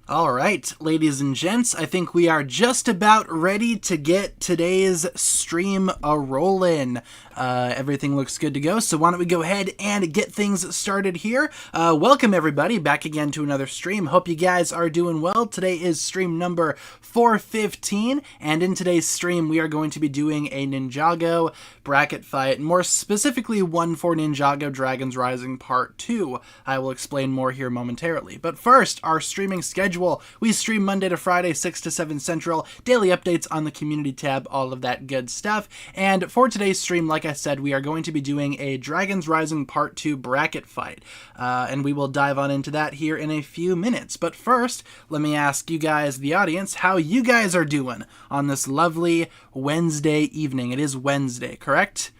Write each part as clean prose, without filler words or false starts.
All right, ladies and gents, I think we are just about ready to get today's stream a-rollin'. Everything looks good to go, so why don't we go ahead and get things started here. Welcome, everybody, back again to another stream. Hope you guys are doing well. Today is stream number 415, and in today's stream, we are going to be doing a Ninjago bracket fight, more specifically one for Ninjago Dragons Rising Part 2. I will explain more here momentarily. But first, our streaming schedule. We stream Monday to Friday, 6 to 7 Central, daily updates on the community tab, all of that good stuff. And for today's stream, like I said, we are going to be doing a Dragons Rising Part 2 bracket fight. And we will dive on into that here in a few minutes. But first, let me ask you guys, the audience, how you guys are doing on this lovely Wednesday evening. It is Wednesday, correct?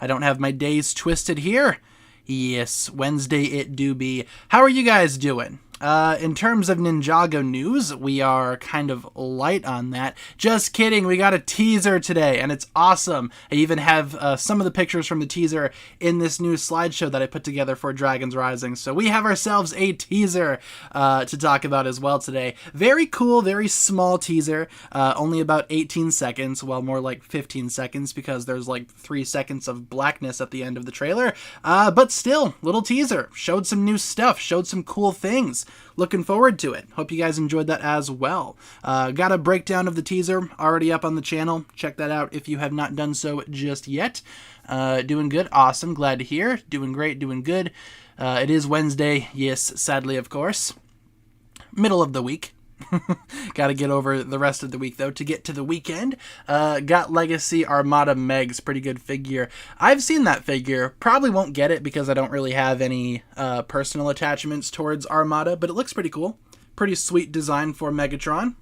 I don't have my days twisted here. Yes, Wednesday it do be. How are you guys doing? In terms of Ninjago news, we are kind of light on that. Just kidding, we got a teaser today, and it's awesome. I even have some of the pictures from the teaser in this new slideshow that I put together for Dragons Rising. So we have ourselves a teaser to talk about as well today. Very cool, very small teaser, only about 18 seconds, well, more like 15 seconds, because there's like 3 seconds of blackness at the end of the trailer. But still, little teaser. Showed some new stuff, showed some cool things. Looking forward to it. Hope you guys enjoyed that as well. Got a breakdown of the teaser already up on the channel. Check that out if you have not done so just yet. Doing good. Awesome. Glad to hear. Doing great. Doing good. It is Wednesday. Yes, sadly, of course. Middle of the week. Got to get over the rest of the week, though, to get to the weekend. Got Legacy Armada Meg's pretty good figure. I've seen that figure. Probably won't get it because I don't really have any personal attachments towards Armada, but it looks pretty cool. Pretty sweet design for Megatron.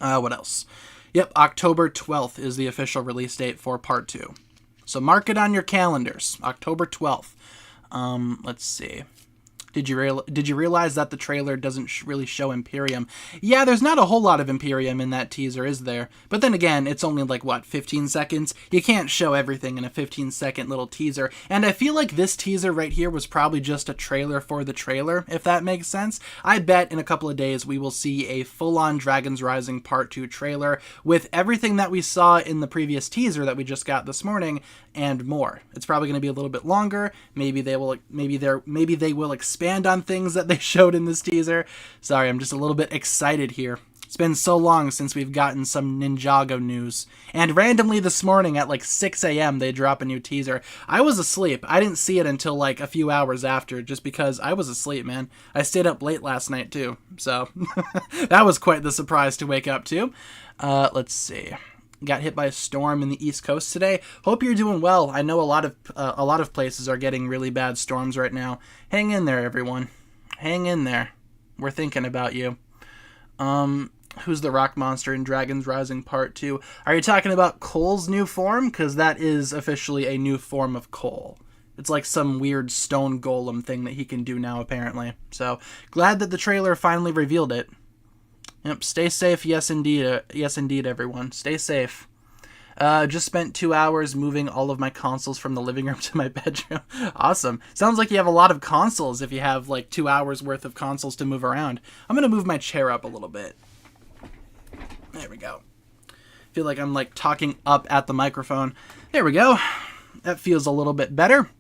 What else? Yep, October 12th is the official release date for Part 2. So mark it on your calendars. October 12th. Let's see. Did you realize that the trailer doesn't really show Imperium? Yeah, there's not a whole lot of Imperium in that teaser, is there? But then again, it's only like, what, 15 seconds? You can't show everything in a 15-second little teaser. And I feel like this teaser right here was probably just a trailer for the trailer, if that makes sense. I bet in a couple of days we will see a full-on Dragons Rising Part 2 trailer with everything that we saw in the previous teaser that we just got this morning and more. It's probably going to be a little bit longer. Maybe they will expand on things that they showed in this teaser. Sorry, I'm just a little bit excited here. It's been so long since we've gotten some Ninjago news. And randomly this morning at like 6 a.m. they drop a new teaser. I was asleep. I didn't see it until like a few hours after, just because I was asleep, man. I stayed up late last night too. So that was quite the surprise to wake up to. Let's see. Got hit by a storm in the East Coast today. Hope you're doing well. I know a lot of places are getting really bad storms right now. Hang in there, everyone. Hang in there. We're thinking about you. Who's the rock monster in Dragons Rising Part 2? Are you talking about Cole's new form? Because that is officially a new form of Cole. It's like some weird stone golem thing that he can do now, apparently. So, glad that the trailer finally revealed it. Yep, stay safe, yes indeed, everyone. Stay safe. Just spent 2 hours moving all of my consoles from the living room to my bedroom. Awesome. Sounds like you have a lot of consoles if you have like 2 hours worth of consoles to move around. I'm gonna move my chair up a little bit. There we go. Feel like I'm like talking up at the microphone. There we go. That feels a little bit better.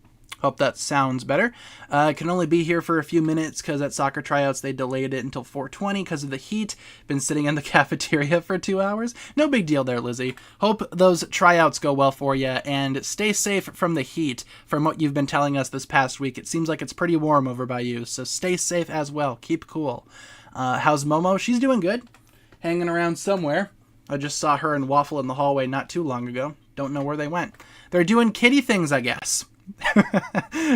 Hope that sounds better. I can only be here for a few minutes because at soccer tryouts they delayed it until 4:20 because of the heat. Been sitting in the cafeteria for 2 hours. No big deal there, Lizzie. Hope those tryouts go well for you and stay safe from the heat. From what you've been telling us this past week, it seems like it's pretty warm over by you, so stay safe as well. Keep cool. How's Momo? She's doing good. Hanging around somewhere. I just saw her and Waffle in the hallway not too long ago. Don't know where they went. They're doing kitty things, I guess.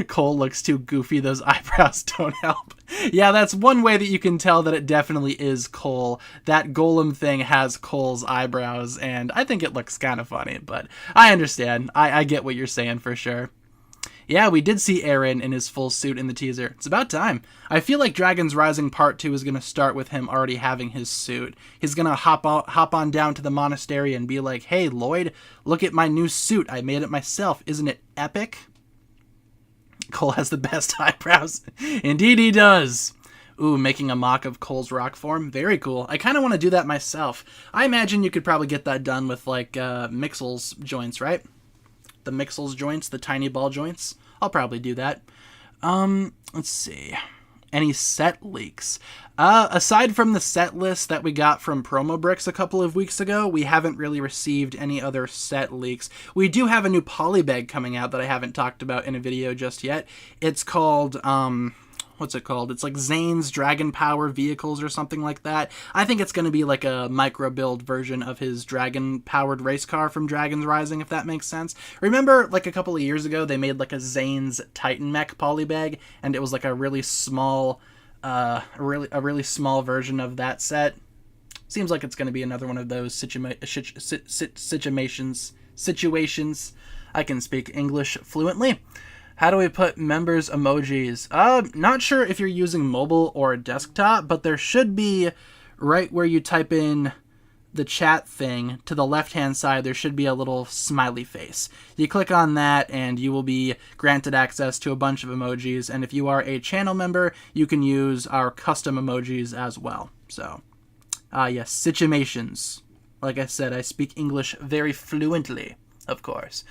Cole looks too goofy. Those eyebrows don't help. Yeah, that's one way that you can tell that it definitely is Cole. That golem thing has Cole's eyebrows, and I think it looks kind of funny, but I understand. I get what you're saying for sure. Yeah, we did see Aaron in his full suit in the teaser. It's about time. I feel like Dragons Rising Part 2 is going to start with him already having his suit. He's going to hop on down to the monastery and be like, "Hey, Lloyd, look at my new suit. I made it myself. Isn't it epic?" Cole has the best eyebrows. Indeed he does. Ooh, making a mock of Cole's rock form. Very cool. I kind of want to do that myself. I imagine you could probably get that done with, like, Mixel's joints, right? The Mixel's joints, the tiny ball joints. I'll probably do that. Let's see. Any set leaks? Aside from the set list that we got from Promo Bricks a couple of weeks ago, we haven't really received any other set leaks. We do have a new polybag coming out that I haven't talked about in a video just yet. It's called, what's it called? It's like Zane's Dragon Power Vehicles or something like that. I think it's going to be like a micro-build version of his dragon-powered race car from Dragon's Rising, if that makes sense. Remember, like a couple of years ago, they made like a Zane's Titan Mech polybag, and it was like a really small, a really small version of that set. Seems like it's going to be another one of those situations. I can speak English fluently. How do we put members emojis? Not sure if you're using mobile or desktop, but there should be, right where you type in the chat thing, to the left-hand side, there should be a little smiley face. You click on that, and you will be granted access to a bunch of emojis, and if you are a channel member, you can use our custom emojis as well. So, yes, situations. Like I said, I speak English very fluently, of course.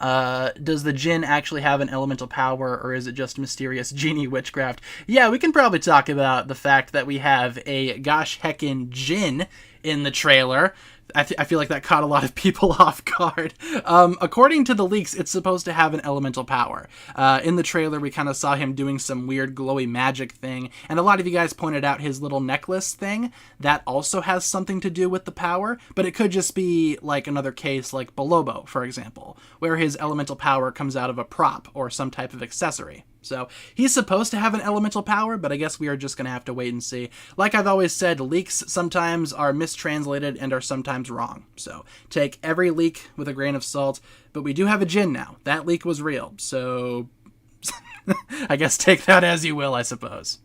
Does the Djinn actually have an elemental power, or is it just mysterious genie witchcraft? Yeah, we can probably talk about the fact that we have a gosh heckin' Djinn in the trailer. I feel like that caught a lot of people off guard. According to the leaks, it's supposed to have an elemental power. In the trailer, we kind of saw him doing some weird glowy magic thing, and a lot of you guys pointed out his little necklace thing. That also has something to do with the power, but it could just be like another case like Bolobo, for example, where his elemental power comes out of a prop or some type of accessory. So he's supposed to have an elemental power, but I guess we are just going to have to wait and see. Like I've always said, leaks sometimes are mistranslated and are sometimes wrong. So take every leak with a grain of salt, but we do have a Djinn now. That leak was real, so I guess take that as you will, I suppose.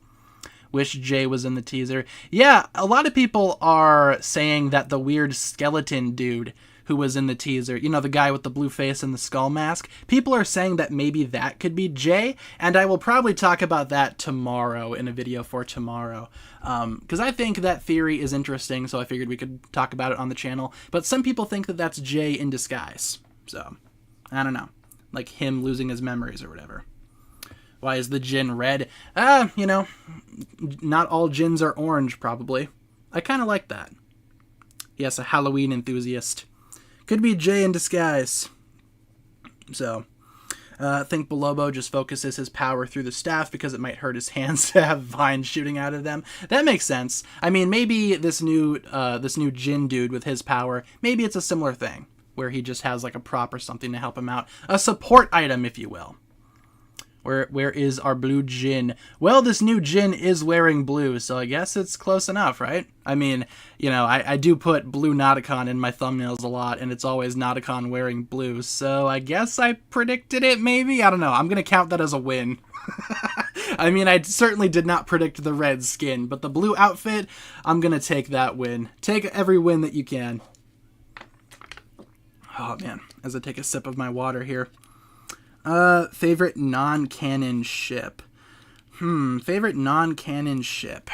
Wish Jay was in the teaser. Yeah, a lot of people are saying that the weird skeleton dude who was in the teaser, you know, the guy with the blue face and the skull mask, people are saying that maybe that could be Jay, and I will probably talk about that tomorrow in a video for tomorrow, because I think that theory is interesting, so I figured we could talk about it on the channel, but some people think that that's Jay in disguise, so, I don't know, like him losing his memories or whatever. Why is the Djinn red? You know, not all Djinns are orange, probably. I kind of like that. Yes, a Halloween enthusiast. Could be Jay in disguise. So, I think Bolobo just focuses his power through the staff because it might hurt his hands to have vines shooting out of them. That makes sense. I mean, maybe this new Djinn dude with his power, maybe it's a similar thing, where he just has like a prop or something to help him out. A support item, if you will. Where is our blue Djinn? Well, this new Djinn is wearing blue, so I guess it's close enough, right? I mean, you know, I do put blue Nauticon in my thumbnails a lot, and it's always Nauticon wearing blue, so I guess I predicted it, maybe? I don't know. I'm going to count that as a win. I mean, I certainly did not predict the red skin, but the blue outfit, I'm going to take that win. Take every win that you can. Oh, man, as I take a sip of my water here. Favorite non-canon ship. Favorite non-canon ship.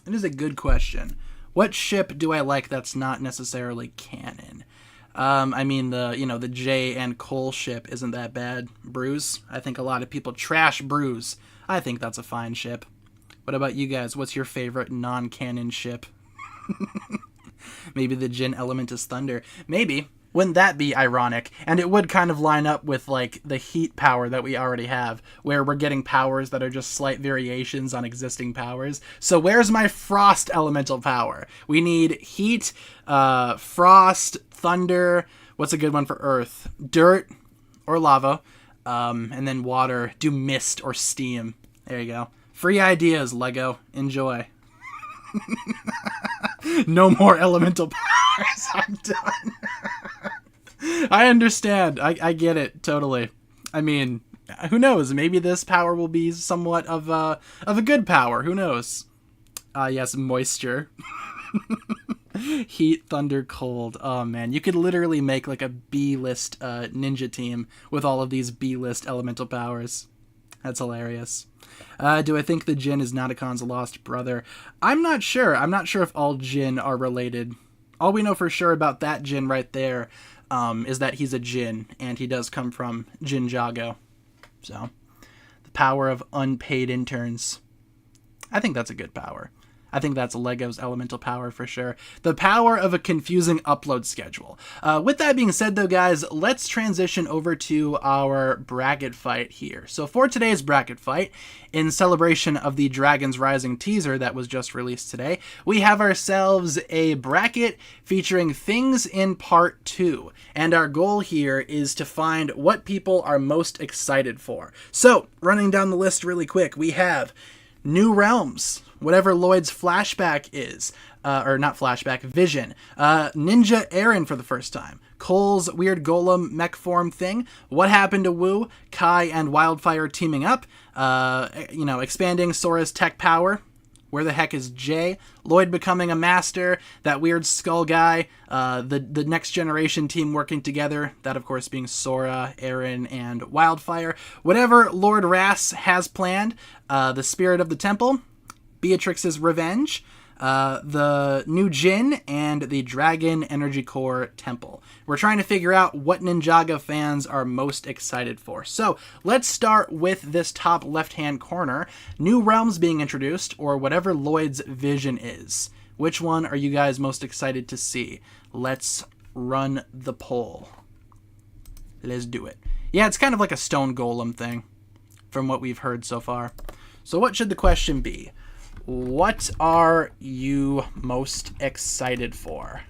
It is a good question. What ship do I like that's not necessarily canon? I mean, the Jay and Cole ship isn't that bad. Bruise. I think a lot of people trash Bruise. I think that's a fine ship. What about you guys? What's your favorite non-canon ship? Maybe the Djinn element is thunder. Maybe. Wouldn't that be ironic? And it would kind of line up with, like, the heat power that we already have, where we're getting powers that are just slight variations on existing powers. So where's my frost elemental power? We need heat, frost, thunder. What's a good one for earth? Dirt or lava. And then water. Do mist or steam. There you go. Free ideas, Lego. Enjoy. No more elemental powers. I'm done. I understand. I get it totally. I mean, who knows? Maybe this power will be somewhat of a good power. Who knows? Yes, moisture. Heat, thunder, cold. Oh man, you could literally make like a B-list ninja team with all of these B-list elemental powers. That's hilarious. Do I think the Jin is Natakon's lost brother? I'm not sure. I'm not sure if all Jin are related. All we know for sure about that Jin right there is that he's a Jin, and he does come from Ninjago. So, the power of unpaid interns. I think that's a good power. I think that's Lego's elemental power for sure. The power of a confusing upload schedule. With that being said, though, guys, let's transition over to our bracket fight here. So for today's bracket fight, in celebration of the Dragons Rising teaser that was just released today, we have ourselves a bracket featuring things in part 2. And our goal here is to find what people are most excited for. So, running down the list really quick, we have New Realms, whatever Lloyd's flashback is, or not flashback, vision. Ninja Aaron for the first time. Cole's weird golem mech form thing. What happened to Wu? Kai and Wildfire teaming up. Expanding Sora's tech power. Where the heck is Jay? Lloyd becoming a master. That weird skull guy. The next generation team working together. That, of course, being Sora, Aaron, and Wildfire. Whatever Lord Rass has planned. The Spirit of the Temple. Beatrix's Revenge, the new Jin, and the Dragon Energy Core Temple. We're trying to figure out what Ninjago fans are most excited for. So let's start with this top left-hand corner. New Realms being introduced, or whatever Lloyd's vision is. Which one are you guys most excited to see? Let's run the poll. Let's do it. Yeah, it's kind of like a stone golem thing, from what we've heard so far. So what should the question be? What are you most excited for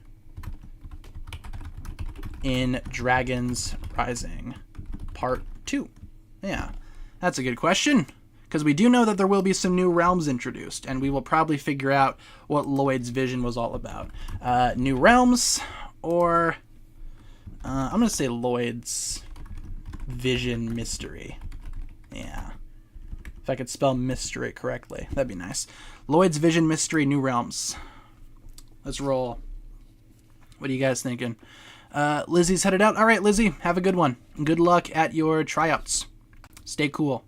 in Dragons Rising Part 2? Yeah, that's a good question, because we do know that there will be some new realms introduced, and we will probably figure out what Lloyd's vision was all about. New realms, or I'm going to say Lloyd's vision mystery. Yeah. If I could spell mystery correctly, that'd be nice. Lloyd's Vision Mystery New Realms. Let's roll. What are you guys thinking? Lizzie's headed out. All right, Lizzie, have a good one. Good luck at your tryouts. Stay cool.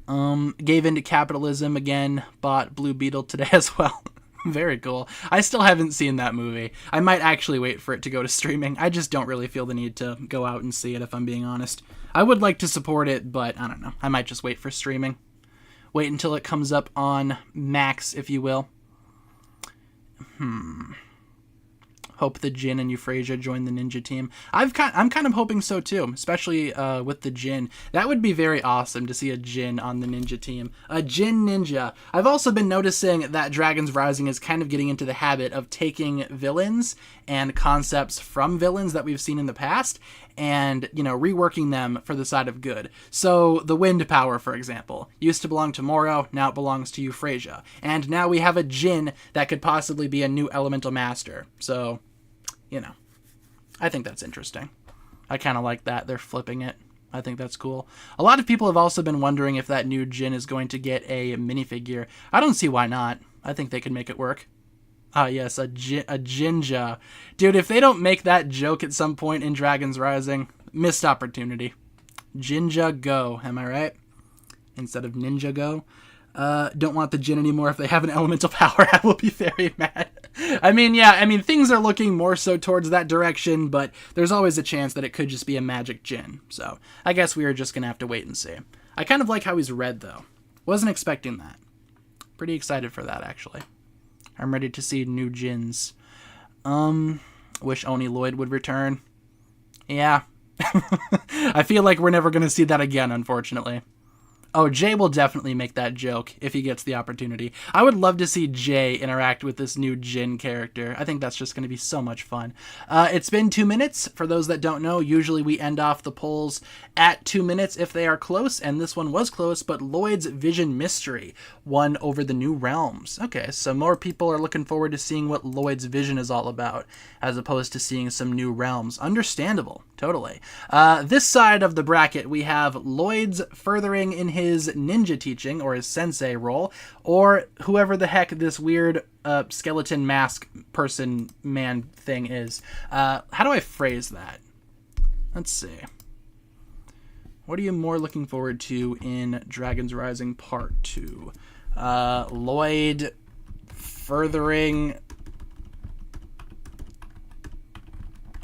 Gave into capitalism again. Bought Blue Beetle today as well. Very cool. I still haven't seen that movie. I might actually wait for it to go to streaming. I just don't really feel the need to go out and see it, if I'm being honest. I would like to support it, but I don't know. I might just wait for streaming. Wait until it comes up on Max, if you will. Hope the Jin and Euphrasia join the ninja team. I'm kind of hoping so too, especially with the Jin. That would be very awesome to see a Jin on the ninja team. A Jin ninja. I've also been noticing that Dragons Rising is kind of getting into the habit of taking villains and concepts from villains that we've seen in the past and, reworking them for the side of good. So, the wind power, for example, used to belong to Moro, now it belongs to Euphrasia. And now we have a Jin that could possibly be a new elemental master. So, I think that's interesting. I kind of like that. They're flipping it. I think that's cool. A lot of people have also been wondering if that new Jin is going to get a minifigure. I don't see why not. I think they could make it work. Ah, yes, a Jinja. Dude, if they don't make that joke at some point in Dragons Rising, missed opportunity. Jinja Go, am I right? Instead of Ninjago. Don't want the Jin anymore. If they have an elemental power, I will be very mad. Things are looking more so towards that direction, but there's always a chance that it could just be a magic Jin. So I guess we are just going to have to wait and see. I kind of like how he's red, though. Wasn't expecting that. Pretty excited for that, actually. I'm ready to see new Jins. Wish Oni Lloyd would return. Yeah. I feel like we're never going to see that again, unfortunately. Oh, Jay will definitely make that joke if he gets the opportunity. I would love to see Jay interact with this new Jin character. I think that's just going to be so much fun. It's been 2 minutes. For those that don't know, usually we end off the polls at 2 minutes if they are close, and this one was close, but Lloyd's Vision Mystery won over the New Realms. Okay, so more people are looking forward to seeing what Lloyd's Vision is all about, as opposed to seeing some New Realms. Understandable, totally. This side of the bracket, we have Lloyd's furthering in his ninja teaching, or his sensei role, or whoever the heck this weird skeleton mask person man thing is. How do I phrase that? Let's see. What are you more looking forward to in Dragons Rising Part 2? Lloyd furthering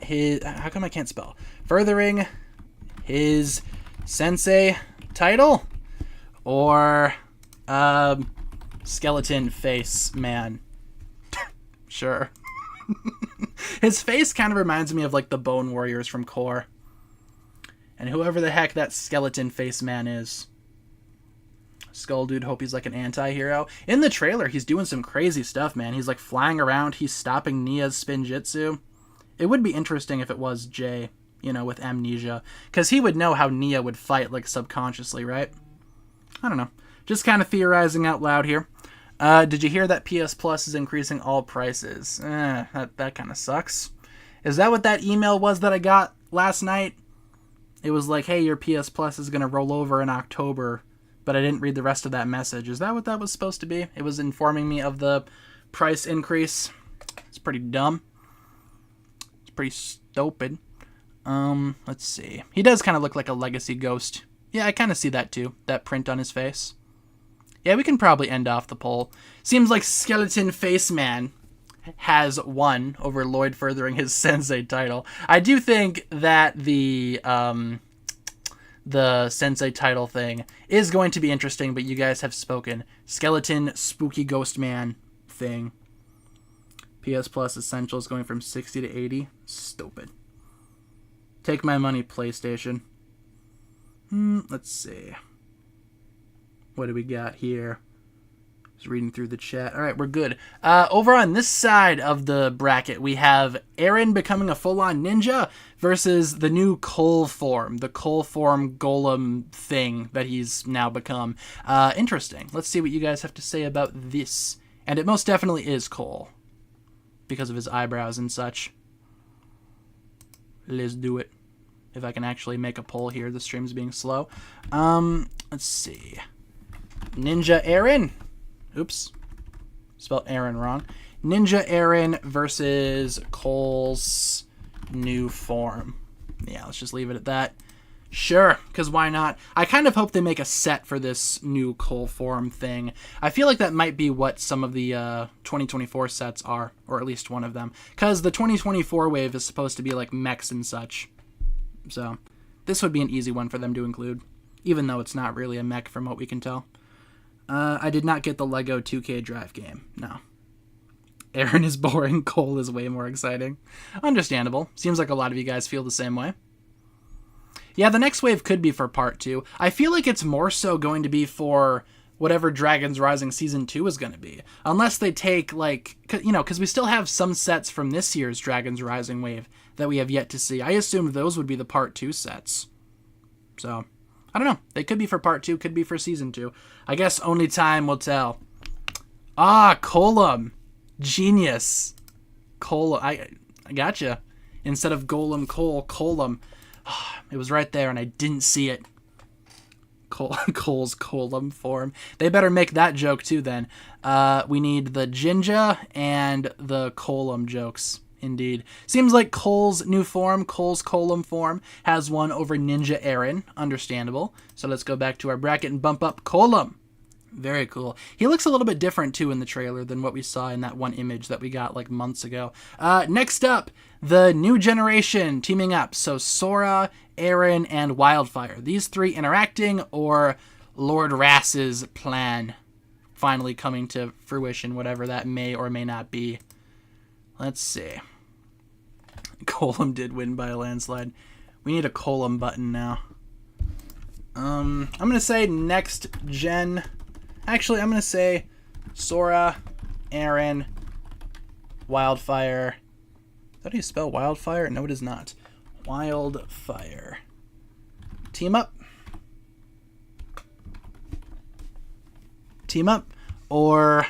his... How come I can't spell? Furthering his sensei title? Or skeleton face man? Sure. His face kind of reminds me of like the Bone Warriors from Core. And whoever the heck that skeleton face man is. Skull Dude, hope he's like an anti-hero. In the trailer, he's doing some crazy stuff, man. He's like flying around. He's stopping Nia's spin jitsu. It would be interesting if it was Jay, you know, with amnesia. Because he would know how Nia would fight, like, subconsciously, right? I don't know. Just kind of theorizing out loud here. Did you hear that PS Plus is increasing all prices? That kind of sucks. Is that what that email was that I got last night? It was like, hey, your PS Plus is going to roll over in October, but I didn't read the rest of that message. Is that what that was supposed to be? It was informing me of the price increase. It's pretty dumb. It's pretty stupid. Let's see. He does kind of look like a legacy ghost. Yeah, I kind of see that too. That print on his face. Yeah, we can probably end off the poll. Seems like Skeleton Face Man has won over Lloyd furthering his sensei title. I do think that the sensei title thing is going to be interesting, but you guys have spoken. Skeleton Spooky Ghost Man thing. PS Plus Essentials going from 60 to 80. Stupid. Take my money, PlayStation. Let's see. What do we got here? Just reading through the chat. All right, we're good. Over on this side of the bracket, we have Aaron becoming a full-on ninja versus the new Cole form, the Cole form golem thing that he's now become. Interesting. Let's see what you guys have to say about this. And it most definitely is Cole because of his eyebrows and such. Let's do it. If I can actually make a poll here, the stream's being slow. Let's see. Ninja Aaron. Oops. Spelled Aaron wrong. Ninja Aaron versus Cole's new form. Yeah, let's just leave it at that. Sure, because why not? I kind of hope they make a set for this new Cole form thing. I feel like that might be what some of the 2024 sets are, or at least one of them. Because the 2024 wave is supposed to be like mechs and such. So, this would be an easy one for them to include, even though it's not really a mech from what we can tell. I did not get the Lego 2K Drive game. No. Aaron is boring. Cole is way more exciting. Understandable. Seems like a lot of you guys feel the same way. Yeah, the next wave could be for part 2. I feel like it's more so going to be for whatever Dragons Rising Season 2 is going to be. Unless they take, like, you know, because we still have some sets from this year's Dragons Rising wave that we have yet to see. I assumed those would be the part 2 sets. So, I don't know. They could be for part 2, could be for Season 2. I guess only time will tell. Ah, Colum. Genius. Colum. I gotcha. Instead of Golem, Cole, Colum. It was right there and I didn't see it. Cole's Colum form. They better make that joke too then. We need the Jinja and the Colum jokes. Indeed. Seems like Cole's new form, Cole's Colum form, has won over Ninja Aaron. Understandable. So let's go back to our bracket and bump up Colum. Very cool. He looks a little bit different too in the trailer than what we saw in that one image that we got like months ago. Next up, the new generation teaming up. So Sora, Aaron, and Wildfire. These three interacting, or Lord Rass's plan finally coming to fruition, whatever that may or may not be. Let's see. Colum did win by a landslide. We need a Colum button now. I'm going to say next gen. Actually, I'm going to say Sora, Aaron, Wildfire. Is that how you spell Wildfire? No, it is not. Wildfire. Team up. Team up. Or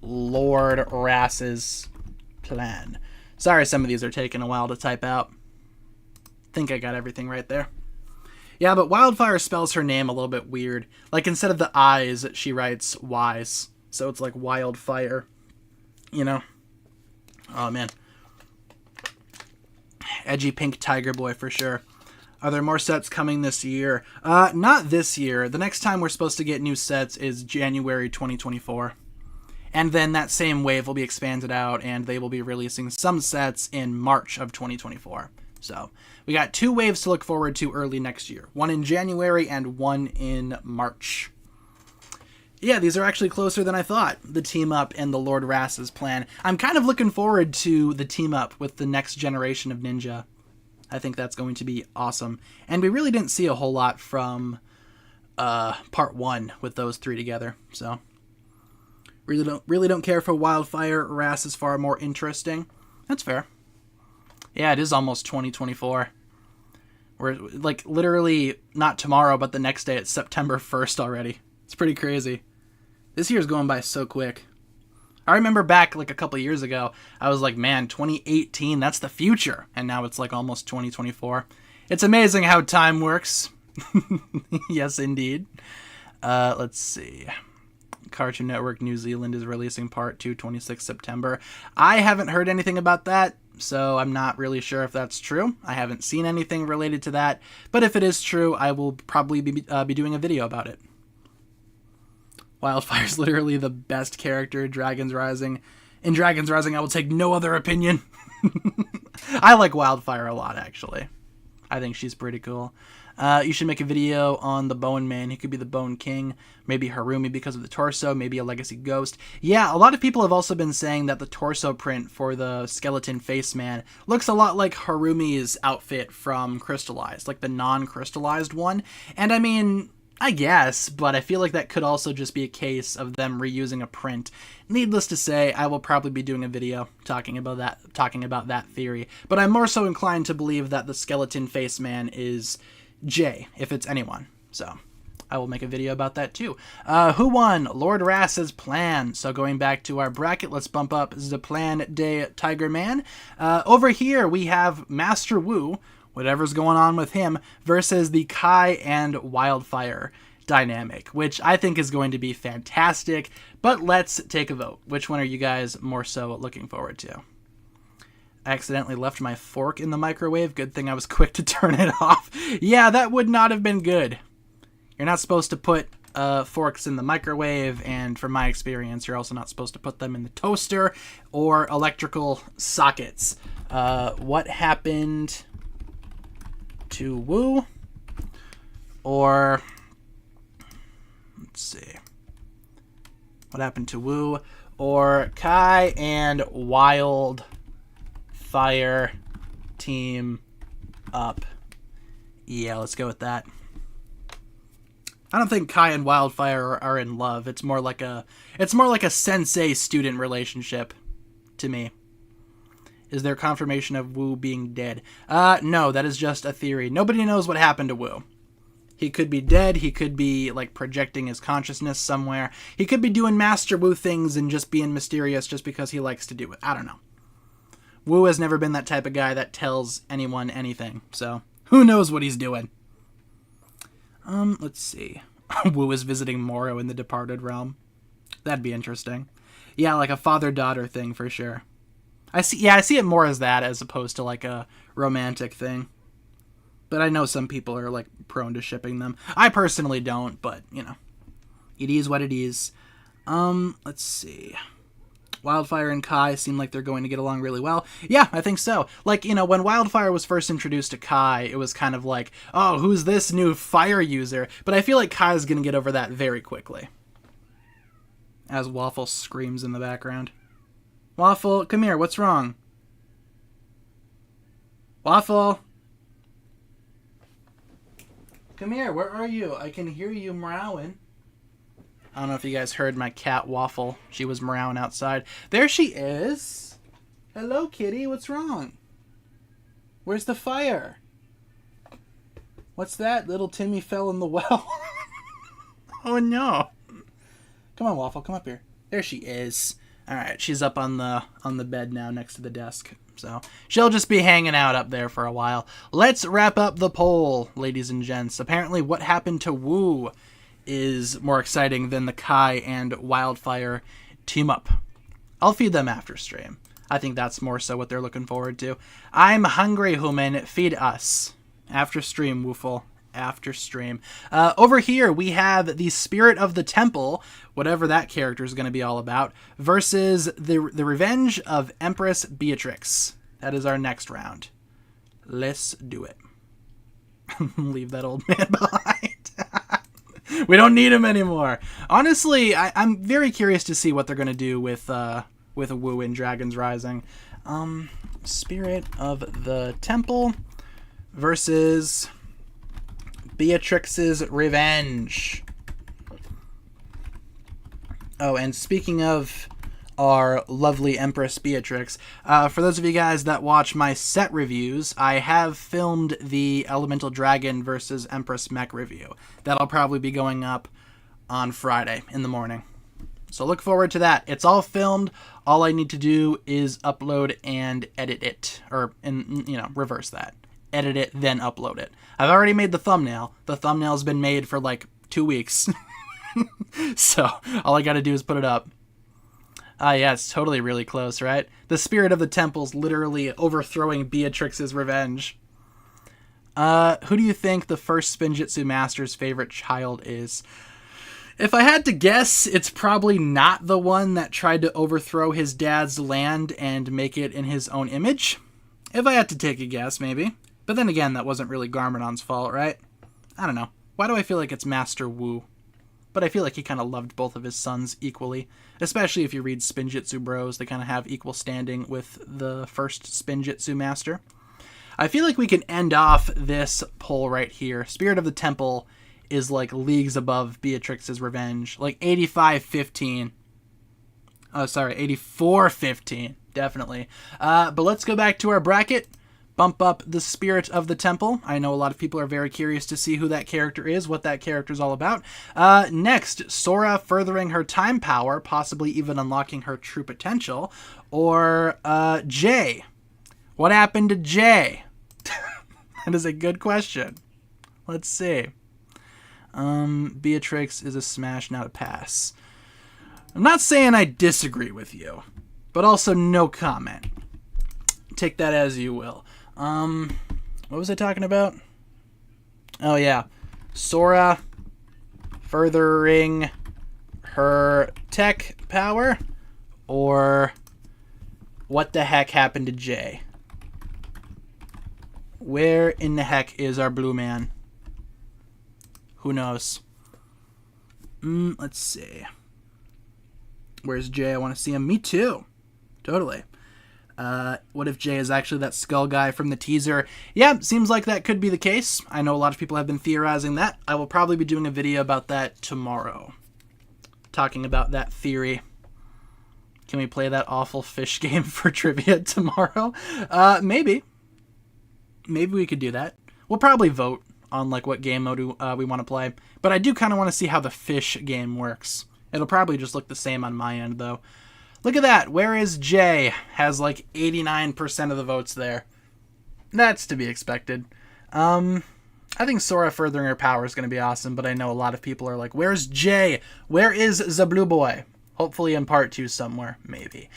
Lord Rass's plan. Sorry, some of these are taking a while to type out. Think I got everything right there. Yeah, but Wildfire spells her name a little bit weird. Like, instead of the I's, she writes Y's. So it's like Wildfire. You know? Oh, man. Edgy pink tiger boy for sure. Are there more sets coming this year? Not this year. The next time we're supposed to get new sets is January 2024. And then that same wave will be expanded out, and they will be releasing some sets in March of 2024. So we got 2 waves to look forward to early next year. One in January and one in March. Yeah, these are actually closer than I thought, the team up and the Lord Rass's plan. I'm kind of looking forward to the team up with the next generation of Ninja. I think that's going to be awesome. And we really didn't see a whole lot from part 1 with those 3 together. So really don't care for Wildfire. Rass is far more interesting. That's fair. Yeah, it is almost 2024. We're like literally not tomorrow, but the next day it's September 1st already. It's pretty crazy. This year's going by so quick. I remember back like a couple years ago, I was like, man, 2018, that's the future. And now it's like almost 2024. It's amazing how time works. Yes, indeed. Let's see. Cartoon Network New Zealand is releasing part 2, 26 September. I haven't heard anything about that, so I'm not really sure if that's true. I haven't seen anything related to that. But if it is true, I will probably be doing a video about it. Wildfire's literally the best character in Dragon's Rising. In Dragon's Rising, I will take no other opinion. I like Wildfire a lot, actually. I think she's pretty cool. You should make a video on the Bone Man. He could be the Bone King. Maybe Harumi because of the torso. Maybe a Legacy Ghost. Yeah, a lot of people have also been saying that the torso print for the Skeleton Face Man looks a lot like Harumi's outfit from Crystallized, like the non-crystallized one. And I mean, I guess, but I feel like that could also just be a case of them reusing a print. Needless to say, I will probably be doing a video talking about that theory, but I'm more so inclined to believe that the Skeleton Face Man is Jay, if it's anyone. So I will make a video about that too. Who won? Lord Rass's plan. So going back to our bracket, let's bump up the Plan de Tiger Man. Over here we have Master Wu, whatever's going on with him, versus the Kai and Wildfire dynamic, which I think is going to be fantastic. But let's take a vote. Which one are you guys more so looking forward to? I accidentally left my fork in the microwave. Good thing I was quick to turn it off. Yeah, that would not have been good. You're not supposed to put forks in the microwave, and from my experience, you're also not supposed to put them in the toaster or electrical sockets. What happened to Wu? Or let's see. What happened to Wu or Kai and Wildfire team up? Yeah, let's go with that. I don't think Kai and Wildfire are in love. It's more like a sensei-student relationship to me. Is there confirmation of Wu being dead? No, that is just a theory. Nobody knows what happened to Wu. He could be dead. He could be, like, projecting his consciousness somewhere. He could be doing Master Wu things and just being mysterious just because he likes to do it. I don't know. Wu has never been that type of guy that tells anyone anything, so who knows what he's doing. Let's see. Wu is visiting Moro in the Departed Realm. That'd be interesting. Yeah, like a father-daughter thing for sure. I see it more as that as opposed to like a romantic thing. But I know some people are like prone to shipping them. I personally don't, but you know, it is what it is. Let's see. Wildfire and Kai seem like they're going to get along really well. Yeah, I think so. Like, you know, when Wildfire was first introduced to Kai, it was kind of like, oh, who's this new fire user? But I feel like Kai's going to get over that very quickly. As Waffle screams in the background. Waffle, come here, what's wrong? Waffle! Come here, where are you? I can hear you meowing. I don't know if you guys heard my cat Waffle. She was meowing outside. There she is! Hello, kitty, what's wrong? Where's the fire? What's that? Little Timmy fell in the well. Oh no. Come on, Waffle, come up here. There she is. Alright, she's up on the bed now next to the desk. So she'll just be hanging out up there for a while. Let's wrap up the poll, ladies and gents. Apparently what happened to Wu is more exciting than the Kai and Wildfire team up. I'll feed them after stream. I think that's more so what they're looking forward to. I'm hungry, human. Feed us. After stream, Woofle. After stream. Over here, we have the Spirit of the Temple, whatever that character is going to be all about, versus the Revenge of Empress Beatrix. That is our next round. Let's do it. Leave that old man behind. We don't need him anymore. Honestly, I'm very curious to see what they're going to do with Wu in Dragon's Rising. Spirit of the Temple versus Beatrix's Revenge. Oh, and speaking of our lovely Empress Beatrix, for those of you guys that watch my set reviews, I have filmed the Elemental Dragon versus Empress Mech review. That'll probably be going up on Friday in the morning. So look forward to that. It's all filmed. All I need to do is upload and edit it. Or, reverse that. Edit it, then upload it. I've already made the thumbnail. The thumbnail's been made for like 2 weeks. So all I gotta do is put it up. Yeah, it's totally really close, right? The Spirit of the Temple's literally overthrowing Beatrix's Revenge. Who do you think the first Spinjitzu Master's favorite child is? If I had to guess, it's probably not the one that tried to overthrow his dad's land and make it in his own image. If I had to take a guess, maybe. But then again, that wasn't really Garmadon's fault, right? I don't know. Why do I feel like it's Master Wu? But I feel like he kind of loved both of his sons equally. Especially if you read Spinjitzu Bros, they kind of have equal standing with the first Spinjitzu Master. I feel like we can end off this poll right here. Spirit of the Temple is like leagues above Beatrix's Revenge. Like 85-15. Oh, sorry, 84-15. Definitely. But let's go back to our bracket. Bump up the Spirit of the Temple. I know a lot of people are very curious to see who that character is, what that character is all about. Next, Sora furthering her time power, possibly even unlocking her true potential. Or Jay. What happened to Jay? That is a good question. Let's see. Beatrix is a smash, not a pass. I'm not saying I disagree with you, but also no comment. Take that as you will. What was I talking about? Oh, yeah. Sora furthering her tech power, or what the heck happened to Jay? Where in the heck is our blue man? Who knows? Let's see. Where's Jay? I want to see him. Me too. Totally. What if Jay is actually that skull guy from the teaser? Yeah, seems like that could be the case. I know a lot of people have been theorizing that. I will probably be doing a video about that tomorrow. Talking about that theory. Can we play that awful fish game for trivia tomorrow? Maybe. Maybe we could do that. We'll probably vote on like what game mode we want to play. But I do kind of want to see how the fish game works. It'll probably just look the same on my end, though. Look at that. Where is Jay? Has like 89% of the votes there. That's to be expected. I think Sora furthering her power is going to be awesome, but I know a lot of people are like, where's Jay? Where is the blue boy? Hopefully in part 2 somewhere, maybe.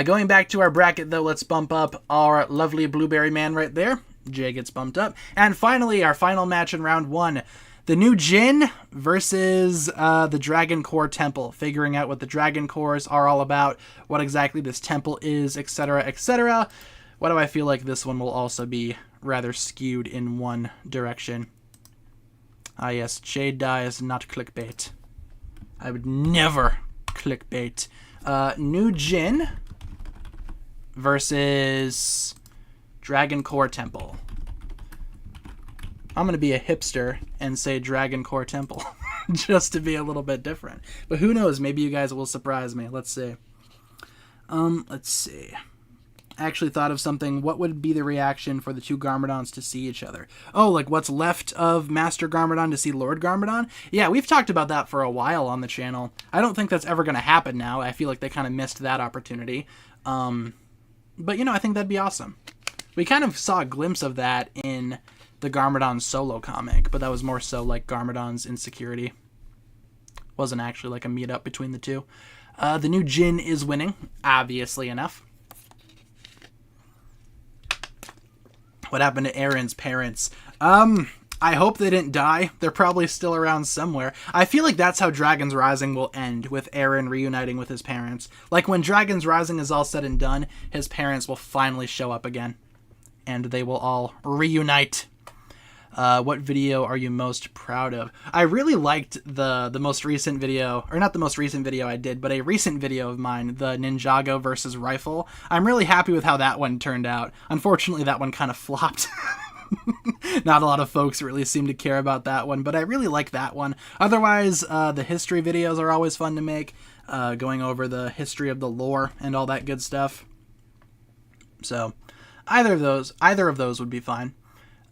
Going back to our bracket, though, let's bump up our lovely blueberry man right there. Jay gets bumped up. And finally, our final match in round 1. The new Jin versus the Dragon Core Temple. Figuring out what the Dragon Cores are all about, what exactly this temple is, etc., etc. Why do I feel like this one will also be rather skewed in one direction? Ah yes, Jade dies, not clickbait. I would never clickbait. New Jin versus Dragon Core Temple. I'm going to be a hipster and say Dragon Core Temple just to be a little bit different. But who knows? Maybe you guys will surprise me. Let's see. Let's see. I actually thought of something. What would be the reaction for the two Garmadons to see each other? Oh, like what's left of Master Garmadon to see Lord Garmadon? Yeah, we've talked about that for a while on the channel. I don't think that's ever going to happen now. I feel like they kind of missed that opportunity. But, you know, I think that'd be awesome. We kind of saw a glimpse of that in the Garmadon solo comic, but that was more so like Garmadon's insecurity. Wasn't actually like a meetup between the two. The new Jin is winning, obviously enough. What happened to Aaron's parents? I hope they didn't die. They're probably still around somewhere. I feel like that's how Dragon's Rising will end, with Aaron reuniting with his parents. Like, when Dragon's Rising is all said and done, his parents will finally show up again. And they will all reunite. What video are you most proud of? I really liked the most recent video, or not the most recent video I did, but a recent video of mine, the Ninjago versus rifle. I'm really happy with how that one turned out. Unfortunately, that one kind of flopped. Not a lot of folks really seem to care about that one, but I really like that one. Otherwise, the history videos are always fun to make, going over the history of the lore and all that good stuff. So, either of those would be fine.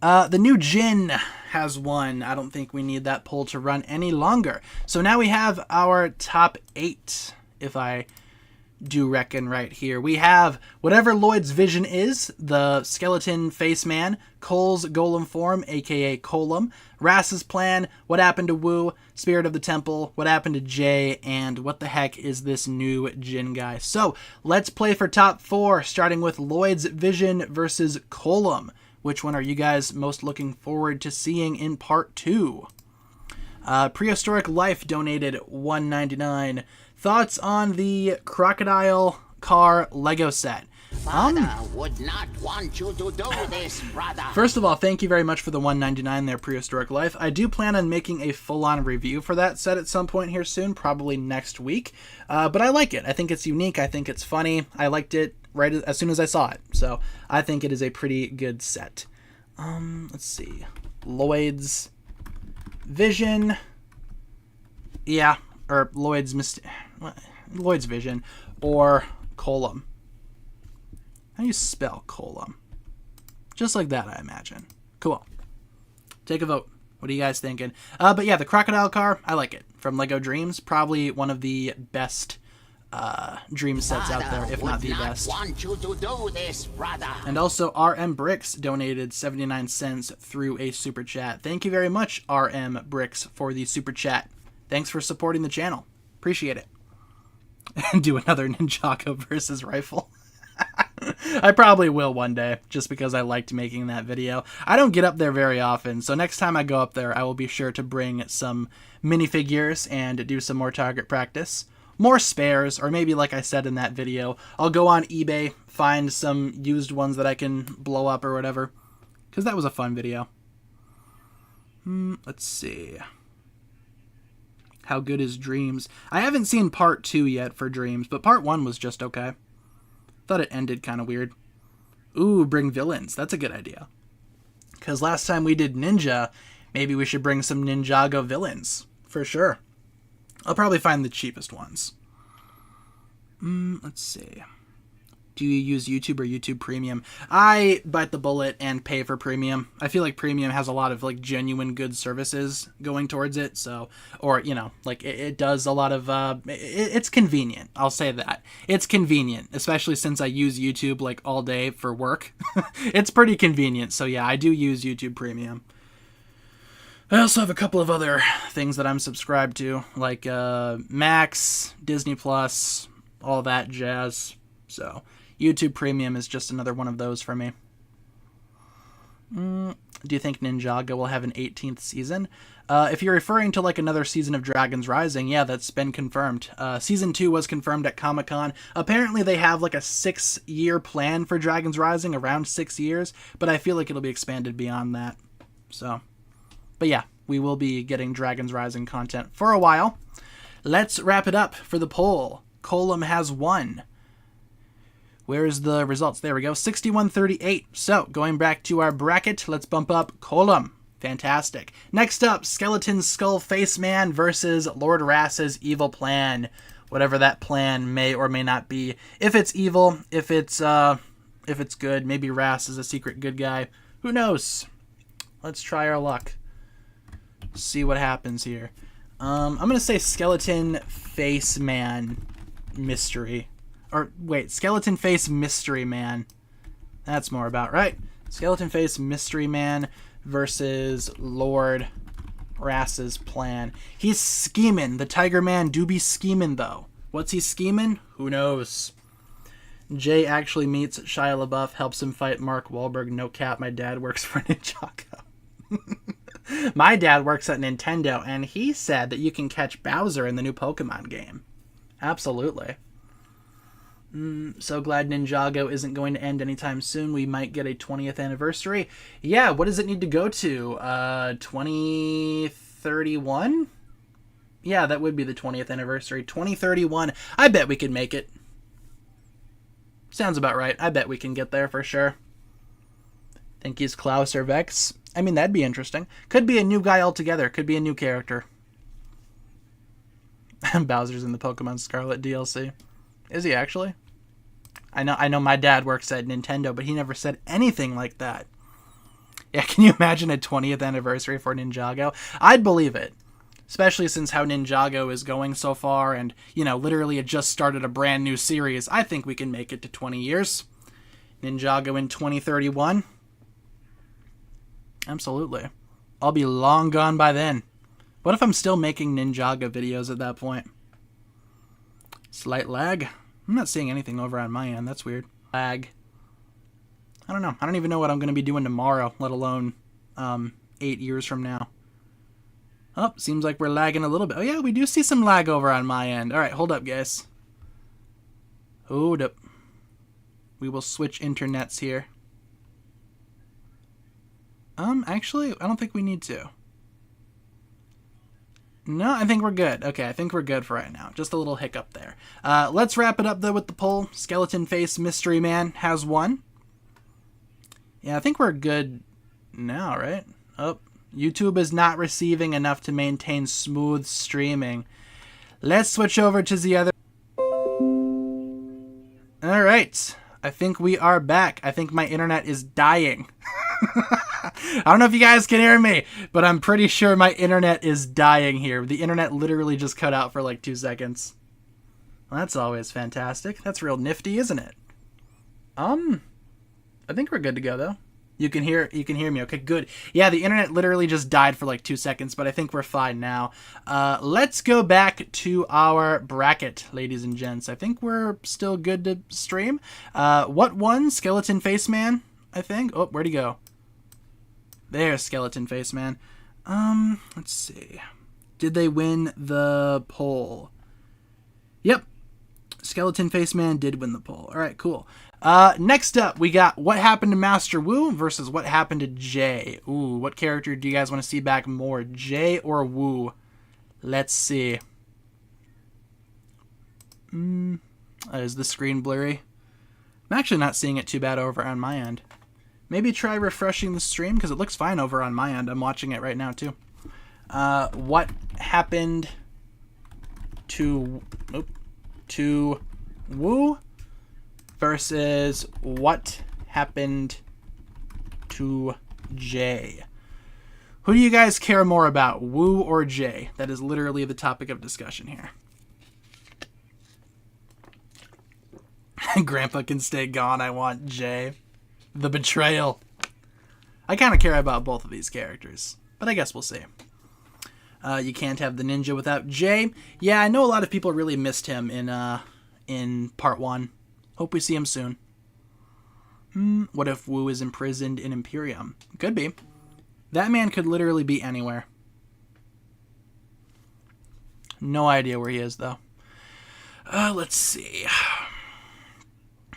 The new Jin has won. I don't think we need that poll to run any longer. So now we have our top 8, if I do reckon right here. We have whatever Lloyd's vision is, the skeleton face man, Cole's golem form, aka Colum, Rass's plan, what happened to Wu, Spirit of the Temple, what happened to Jay, and what the heck is this new Jin guy. So let's play for top 4, starting with Lloyd's vision versus Colum. Which one are you guys most looking forward to seeing in part 2? Prehistoric Life donated $1.99. Thoughts on the crocodile car Lego set? Father would not want you to do this, brother. First of all, thank you very much for the $1.99 there, Prehistoric Life. I do plan on making a full-on review for that set at some point here soon, probably next week. But I like it. I think it's unique. I think it's funny. I liked it right as soon as I saw it. So I think it is a pretty good set. Let's see. Lloyd's Vision. Yeah, or Lloyd's Vision, or Colum. How do you spell Colum? Just like that, I imagine. Cool. Take a vote. What are you guys thinking? But yeah, the crocodile car, I like it. From Lego Dreams, probably one of the best dream sets out there, if not the best. Want you to do this, brother. And also, RM Bricks donated 79 cents through a super chat. Thank you very much, RM Bricks, for the super chat. Thanks for supporting the channel. Appreciate it. And do another Ninjago versus rifle. I probably will one day, just because I liked making that video. I don't get up there very often, so next time I go up there, I will be sure to bring some minifigures and do some more target practice. More spares, or maybe like I said in that video, I'll go on eBay, find some used ones that I can blow up or whatever. Because that was a fun video. Let's see. How good is Dreams? I haven't seen part 2 yet for Dreams, but part 1 was just okay. Thought it ended kind of weird. Ooh, bring villains. That's a good idea. Because last time we did Ninja, maybe we should bring some Ninjago villains. For sure. I'll probably find the cheapest ones. Let's see. Do you use YouTube or YouTube Premium? I bite the bullet and pay for Premium. I feel like Premium has a lot of like genuine good services going towards it. So, or, you know, like it does a lot of, it's convenient. I'll say that. It's convenient, especially since I use YouTube like all day for work. It's pretty convenient. So yeah, I do use YouTube Premium. I also have a couple of other things that I'm subscribed to, like Max, Disney Plus, all that jazz. So YouTube Premium is just another one of those for me. Do you think Ninjago will have an 18th season? If you're referring to like another season of Dragon's Rising, yeah, that's been confirmed. Season 2 was confirmed at Comic-Con. Apparently they have like a 6-year plan for Dragon's Rising, around 6 years, but I feel like it'll be expanded beyond that. So, but yeah, we will be getting Dragon's Rising content for a while. Let's wrap it up for the poll. Colum has won. Where's the results? There we go. 61-38. So, going back to our bracket, let's bump up Colum. Fantastic. Next up, Skeleton Skull Face Man versus Lord Rass's evil plan. Whatever that plan may or may not be. If it's evil, if it's good, maybe Rass is a secret good guy. Who knows? Let's try our luck. See what happens here. I'm going to say Skeleton Face Man Mystery. Or, wait, Skeleton Face Mystery Man. That's more about right. Skeleton Face Mystery Man versus Lord Rass's plan. He's scheming. The Tiger Man do be scheming, though. What's he scheming? Who knows? Jay actually meets Shia LaBeouf, helps him fight Mark Wahlberg. No cap, my dad works for Ninjago. My dad works at Nintendo, and he said that you can catch Bowser in the new Pokemon game. Absolutely. So glad Ninjago isn't going to end anytime soon. We might get a 20th anniversary. Yeah, what does it need to go to? 2031? Yeah, that would be the 20th anniversary. 2031. I bet we could make it. Sounds about right. I bet we can get there for sure. Think he's Klaus or Vex? I mean, that'd be interesting. Could be a new guy altogether. Could be a new character. Bowser's in the Pokemon Scarlet DLC. Is he actually? I know my dad works at Nintendo, but he never said anything like that. Yeah, can you imagine a 20th anniversary for Ninjago? I'd believe it. Especially since how Ninjago is going so far and, you know, literally it just started a brand new series. I think we can make it to 20 years. Ninjago in 2031. Absolutely. I'll be long gone by then. What if I'm still making Ninjago videos at that point? Slight lag. I'm not seeing anything over on my end. That's weird. Lag. I don't know. I don't even know what I'm going to be doing tomorrow, let alone 8 years from now. Oh, seems like we're lagging a little bit. Oh, yeah, we do see some lag over on my end. All right, hold up, guys. Hold up. We will switch internets here. Actually, I don't think we need to. No, I think we're good. Okay, I think we're good for right now. Just a little hiccup there. Let's wrap it up, though, with the poll. Skeleton Face Mystery Man has won. Yeah, I think we're good now, right? Oh, YouTube is not receiving enough to maintain smooth streaming. Let's switch over to the other... All right. I think we are back. I think my internet is dying. I don't know if you guys can hear me, but I'm pretty sure my internet is dying here. The internet literally just cut out for like 2 seconds. Well, that's always fantastic. That's real nifty, isn't it? I think we're good to go though. You can hear me. Okay, good. Yeah, the internet literally just died for like 2 seconds, but I think we're fine now. Let's go back to our bracket, ladies and gents. I think we're still good to stream. What won? Skeleton Face Man, I think. Oh, where'd he go? There's Skeleton Face Man. Let's see. Did they win the poll? Yep. Skeleton Face Man did win the poll. All right, cool. Next up, we got what happened to Master Wu versus what happened to Jay. Ooh, what character do you guys want to see back more, Jay or Wu? Let's see. Is the screen blurry? I'm actually not seeing it too bad over on my end. Maybe try refreshing the stream because it looks fine over on my end. I'm watching it right now too. What happened to Wu versus what happened to Jay? Who do you guys care more about, Wu or Jay? That is literally the topic of discussion here. Grandpa can stay gone. I want Jay. The betrayal. I kind of care about both of these characters, but I guess we'll see. You can't have the ninja without Jay. Yeah, I know a lot of people really missed him in part 1. Hope we see him soon. What if Wu is imprisoned in Imperium? Could be. That man could literally be anywhere. No idea where he is, though. Let's see.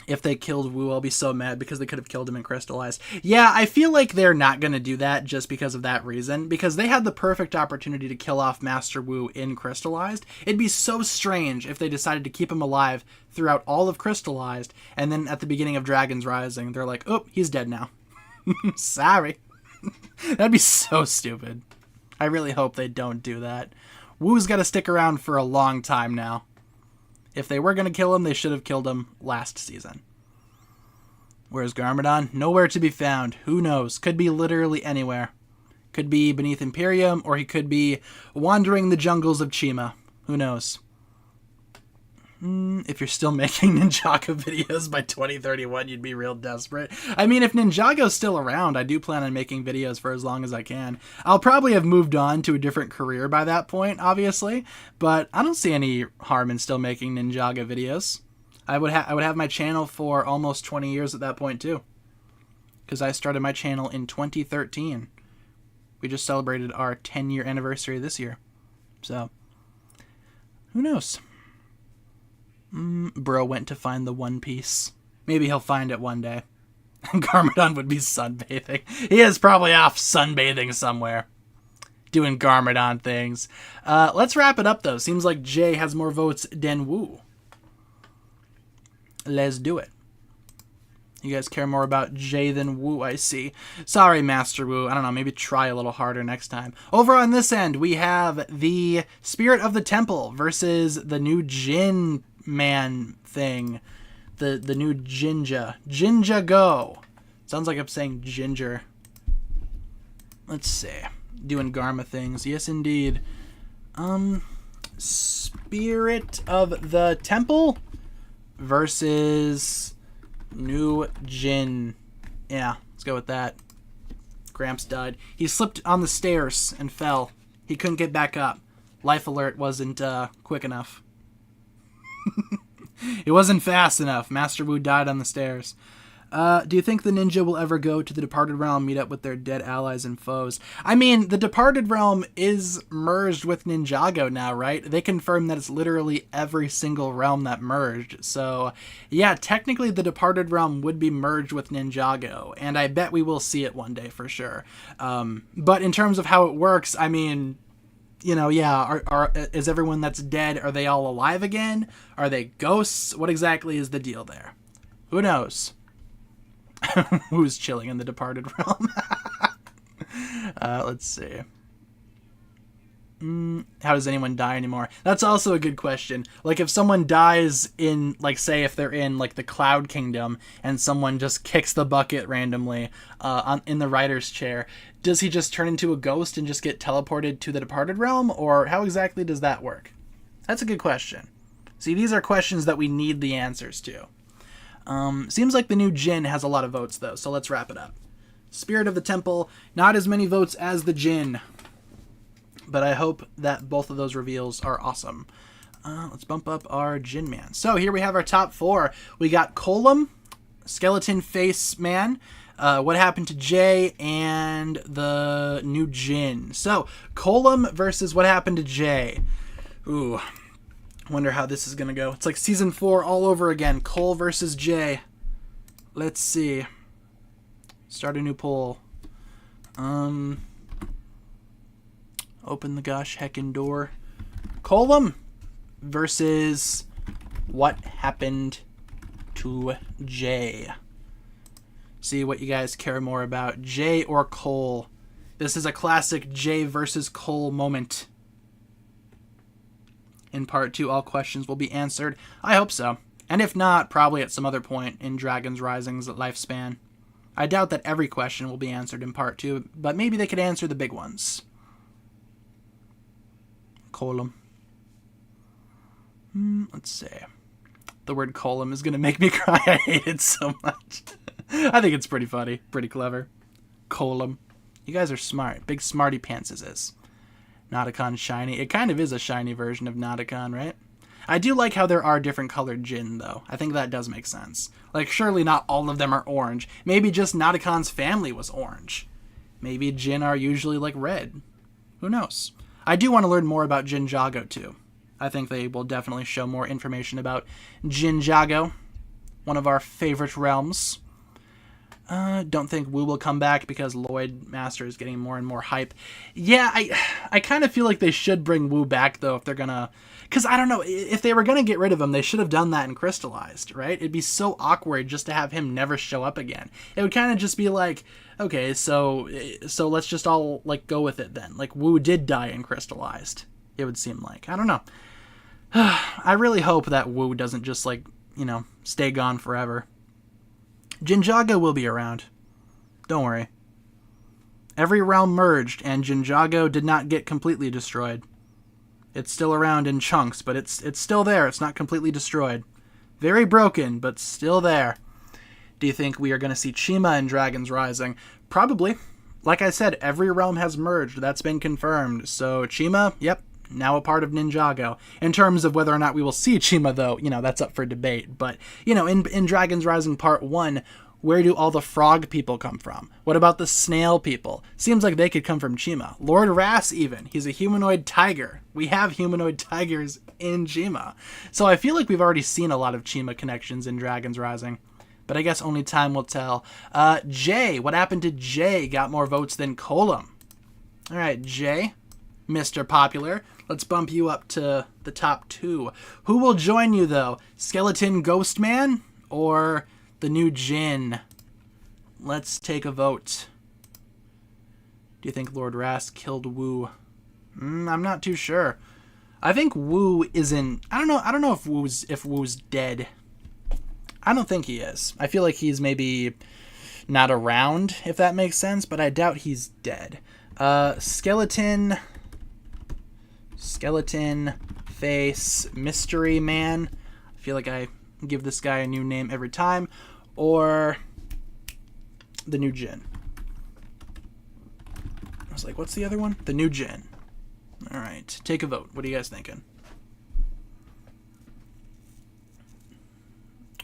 If they killed Wu, I'll be so mad because they could have killed him in Crystallized. Yeah, I feel like they're not going to do that just because of that reason. Because they had the perfect opportunity to kill off Master Wu in Crystallized. It'd be so strange if they decided to keep him alive throughout all of Crystallized. And then at the beginning of Dragon's Rising, they're like, oh, he's dead now. Sorry. That'd be so stupid. I really hope they don't do that. Wu's got to stick around for a long time now. If they were going to kill him, they should have killed him last season. Where's Garmadon? Nowhere to be found. Who knows? Could be literally anywhere. Could be beneath Imperium, or he could be wandering the jungles of Chima. Who knows? If you're still making Ninjago videos by 2031, you'd be real desperate. I mean, if Ninjago's still around, I do plan on making videos for as long as I can. I'll probably have moved on to a different career by that point, obviously, but I don't see any harm in still making Ninjago videos. I would have my channel for almost 20 years at that point too. Because I started my channel in 2013. We just celebrated our 10-year anniversary this year. So, who knows? Bro went to find the One Piece. Maybe he'll find it one day. Garmadon would be sunbathing. He is probably off sunbathing somewhere. Doing Garmadon things. Let's wrap it up, though. Seems like Jay has more votes than Wu. Let's do it. You guys care more about Jay than Wu, I see. Sorry, Master Wu. I don't know, maybe try a little harder next time. Over on this end, we have the Spirit of the Temple versus the new Jin Man thing. The new Ninjago. Sounds like I'm saying ginger. Let's see. Doing Garma things. Yes, indeed. Spirit of the Temple versus new Jin. Yeah, let's go with that. Gramps died. He slipped on the stairs and fell. He couldn't get back up. Life alert wasn't quick enough. It wasn't fast enough. Master Wu died on the stairs. Do you think the ninja will ever go to the Departed Realm, meet up with their dead allies and foes? I mean, the Departed Realm is merged with Ninjago now, right? They confirmed that it's literally every single realm that merged. So, yeah, technically the Departed Realm would be merged with Ninjago, and I bet we will see it one day for sure. But in terms of how it works, I mean, you know, yeah, is everyone that's dead, are they all alive again? Are they ghosts? What exactly is the deal there? Who knows? Who's chilling in the Departed Realm? Let's see. How does anyone die anymore? That's also a good question. Like, if someone dies in, like, say if they're in, like, the Cloud Kingdom and someone just kicks the bucket randomly in the writer's chair, does he just turn into a ghost and just get teleported to the Departed Realm? Or how exactly does that work? That's a good question. See, these are questions that we need the answers to. Seems like the new Jin has a lot of votes, though, so let's wrap it up. Spirit of the Temple, not as many votes as the Jin, but I hope that both of those reveals are awesome. Let's bump up our Jin Man. So here we have our top four. We got Colum, Skeleton Face Man, What Happened to Jay, and the new Jin. So, Colum versus What Happened to Jay. Ooh. Wonder how this is gonna go. It's like season 4 all over again. Cole versus Jay. Let's see. Start a new poll. Open the gosh heckin' door. Colum versus What Happened to Jay. See what you guys care more about, Jay or Cole. This is a classic Jay versus Cole moment. In part 2, all questions will be answered. I hope so. And if not, probably at some other point in Dragon's Rising's lifespan. I doubt that every question will be answered in part 2, but maybe they could answer the big ones. Colum. Let's see. The word colum is going to make me cry. I hate it so much. I think it's pretty funny. Pretty clever. Colum. You guys are smart. Big smarty pants is this. Nauticon shiny. It kind of is a shiny version of Nauticon, right? I do like how there are different colored Jin, though. I think that does make sense. Like, surely not all of them are orange. Maybe just Nauticon's family was orange. Maybe Jin are usually, like, red. Who knows? I do want to learn more about Ninjago, too. I think they will definitely show more information about Ninjago, one of our favorite realms. Don't think Wu will come back because Lloyd Master is getting more and more hype. Yeah, I kind of feel like they should bring Wu back, though, if they're gonna... Because, I don't know, if they were gonna get rid of him, they should have done that in Crystallized, right? It'd be so awkward just to have him never show up again. It would kind of just be like, okay, so let's just all, like, go with it then. Like, Wu did die in Crystallized, it would seem like. I don't know. I really hope that Wu doesn't just, like, you know, stay gone forever. Ninjago will be around. Don't worry. Every realm merged, and Ninjago did not get completely destroyed. It's still around in chunks, but it's still there. It's not completely destroyed. Very broken, but still there. Do you think we are going to see Chima in Dragon's Rising? Probably. Like I said, every realm has merged. That's been confirmed. So Chima, yep, now a part of Ninjago. In terms of whether or not we will see Chima, though, that's up for debate. But, in Dragon's Rising Part 1, where do all the frog people come from? What about the snail people? Seems like they could come from Chima. Lord Ras even. He's a humanoid tiger. We have humanoid tigers in Chima. So I feel like we've already seen a lot of Chima connections in Dragon's Rising. But I guess only time will tell. Jay. What happened to Jay? Got more votes than Colum. All right, Jay. Mr. Popular. Let's bump you up to the top 2. Who will join you, though? Skeleton Ghost Man or the new Jin? Let's take a vote. Do you think Lord Ras killed Wu? I'm not too sure. I think Wu isn't... I don't know if Wu's dead. I don't think he is. I feel like he's maybe not around, if that makes sense, but I doubt he's dead. Skeleton Face Mystery Man. I feel like I give this guy a new name every time. Or the new Jin. I was like, what's the other one? The new Jin. All right, take a vote. What are you guys thinking?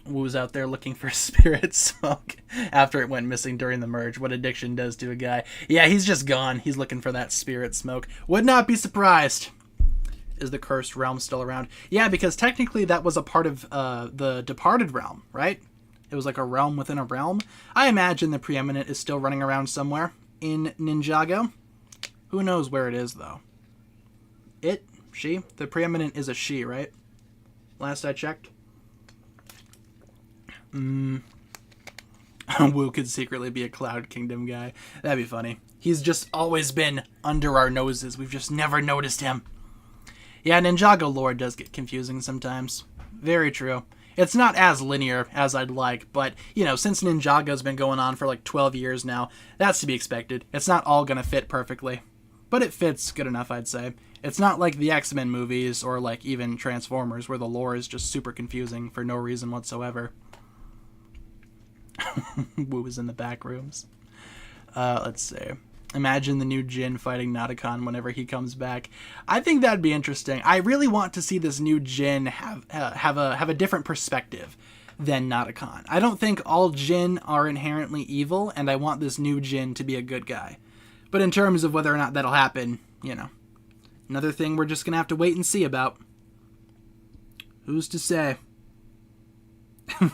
Wu's out there looking for spirit smoke after it went missing during the merge. What addiction does to a guy. Yeah, he's just gone. He's looking for that spirit smoke. Would not be surprised. Is the cursed realm still around? Yeah, because technically that was a part of the departed realm, right? It was like a realm within a realm. I imagine the preeminent is still running around somewhere in Ninjago. Who knows where it is, though? She? The preeminent is a she, right? Last I checked. Wu could secretly be a Cloud Kingdom guy. That'd be funny. He's just always been under our noses. We've just never noticed him. Yeah, Ninjago lore does get confusing sometimes. Very true. It's not as linear as I'd like, but, since Ninjago's been going on for like 12 years now, that's to be expected. It's not all gonna fit perfectly. But it fits good enough, I'd say. It's not like the X-Men movies or like even Transformers, where the lore is just super confusing for no reason whatsoever. Wu is in the back rooms. Let's see. Imagine the new Jin fighting Nauticon whenever he comes back. I think that'd be interesting. I really want to see this new Jin have a different perspective than Nauticon. I don't think all Jin are inherently evil, and I want this new Jin to be a good guy. But in terms of whether or not that'll happen, another thing we're just gonna have to wait and see about. Who's to say?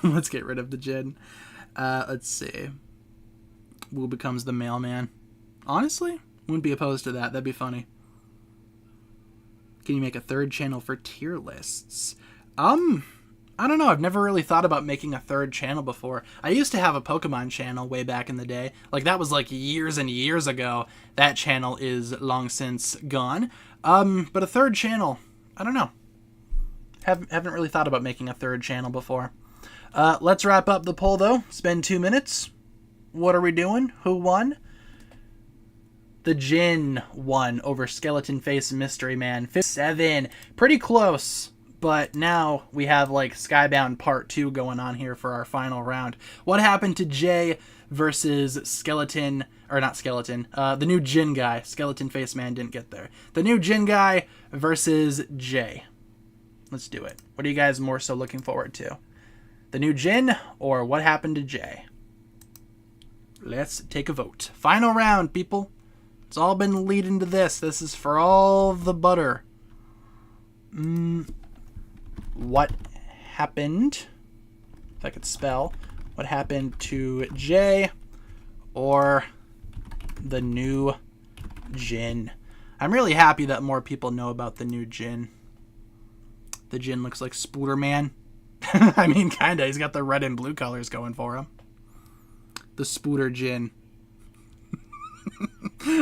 Let's get rid of the Jin. Let's see. Wu becomes the mailman. Honestly, wouldn't be opposed to that. That'd be funny. Can you make a third channel for tier lists? I don't know. I've never really thought about making a third channel before. I used to have a Pokemon channel way back in the day. Like, that was like years and years ago. That channel is long since gone. But a third channel, I don't know. Haven't really thought about making a third channel before. Let's wrap up the poll, though. Spend 2 minutes. What are we doing? Who won? The Jin won over Skeleton Face Mystery Man. 7. Pretty close. But now we have like Skybound Part 2 going on here for our final round. What happened to Jay versus Skeleton, or not Skeleton, the new Jin guy. Skeleton Face Man didn't get there. The new Jin guy versus Jay. Let's do it. What are you guys more so looking forward to? The new Jin or what happened to Jay? Let's take a vote. Final round, people. It's all been leading to this. This is for all the butter. What happened, if I could spell, what happened to Jay or the new Jin? I'm really happy that more people know about the new Jin. The Jin looks like Spooderman. I mean, kinda. He's got the red and blue colors going for him. The Spooder Jin.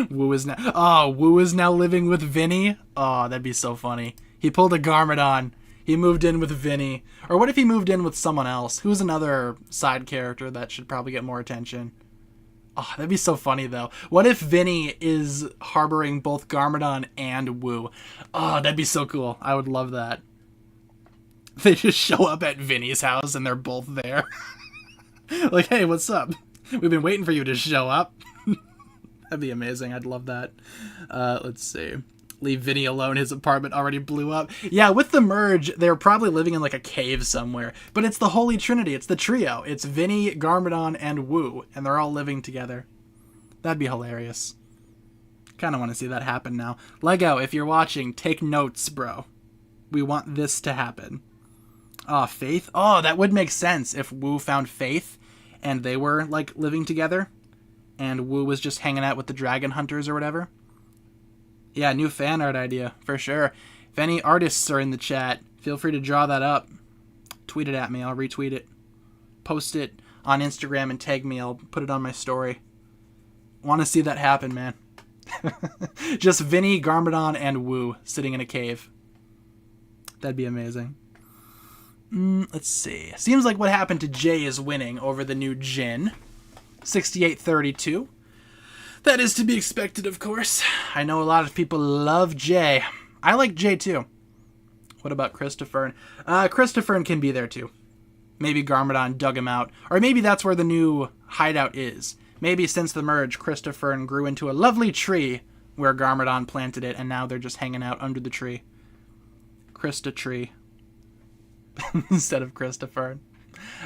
Wu is now living with Vinny. Oh, that'd be so funny. He pulled a Garmadon. He moved in with Vinny. Or what if he moved in with someone else? Who's another side character that should probably get more attention? Oh, that'd be so funny, though. What if Vinny is harboring both Garmadon and Wu? Oh, that'd be so cool. I would love that. They just show up at Vinny's house and they're both there. Like, hey, what's up? We've been waiting for you to show up. That'd be amazing. I'd love that. Let's see. Leave Vinny alone. His apartment already blew up. Yeah, with the merge, they're probably living in like a cave somewhere. But it's the Holy Trinity. It's the trio. It's Vinny, Garmadon, and Wu. And they're all living together. That'd be hilarious. Kind of want to see that happen now. Lego, if you're watching, take notes, bro. We want this to happen. Oh, Faith? Oh, that would make sense if Wu found Faith and they were, like, living together. And Wu was just hanging out with the dragon hunters or whatever. Yeah, new fan art idea, for sure. If any artists are in the chat, feel free to draw that up. Tweet it at me, I'll retweet it. Post it on Instagram and tag me, I'll put it on my story. Want to see that happen, man. Just Vinny, Garmadon, and Wu sitting in a cave. That'd be amazing. Let's see. Seems like what happened to Jay is winning over the new Jin. 68-32. That is to be expected, of course. I know a lot of people love Jay. I like Jay, too. What about Christopher? Christopher can be there, too. Maybe Garmadon dug him out. Or maybe that's where the new hideout is. Maybe since the merge, Christopher grew into a lovely tree where Garmadon planted it, and now they're just hanging out under the tree. Christa tree. Instead of Christopher.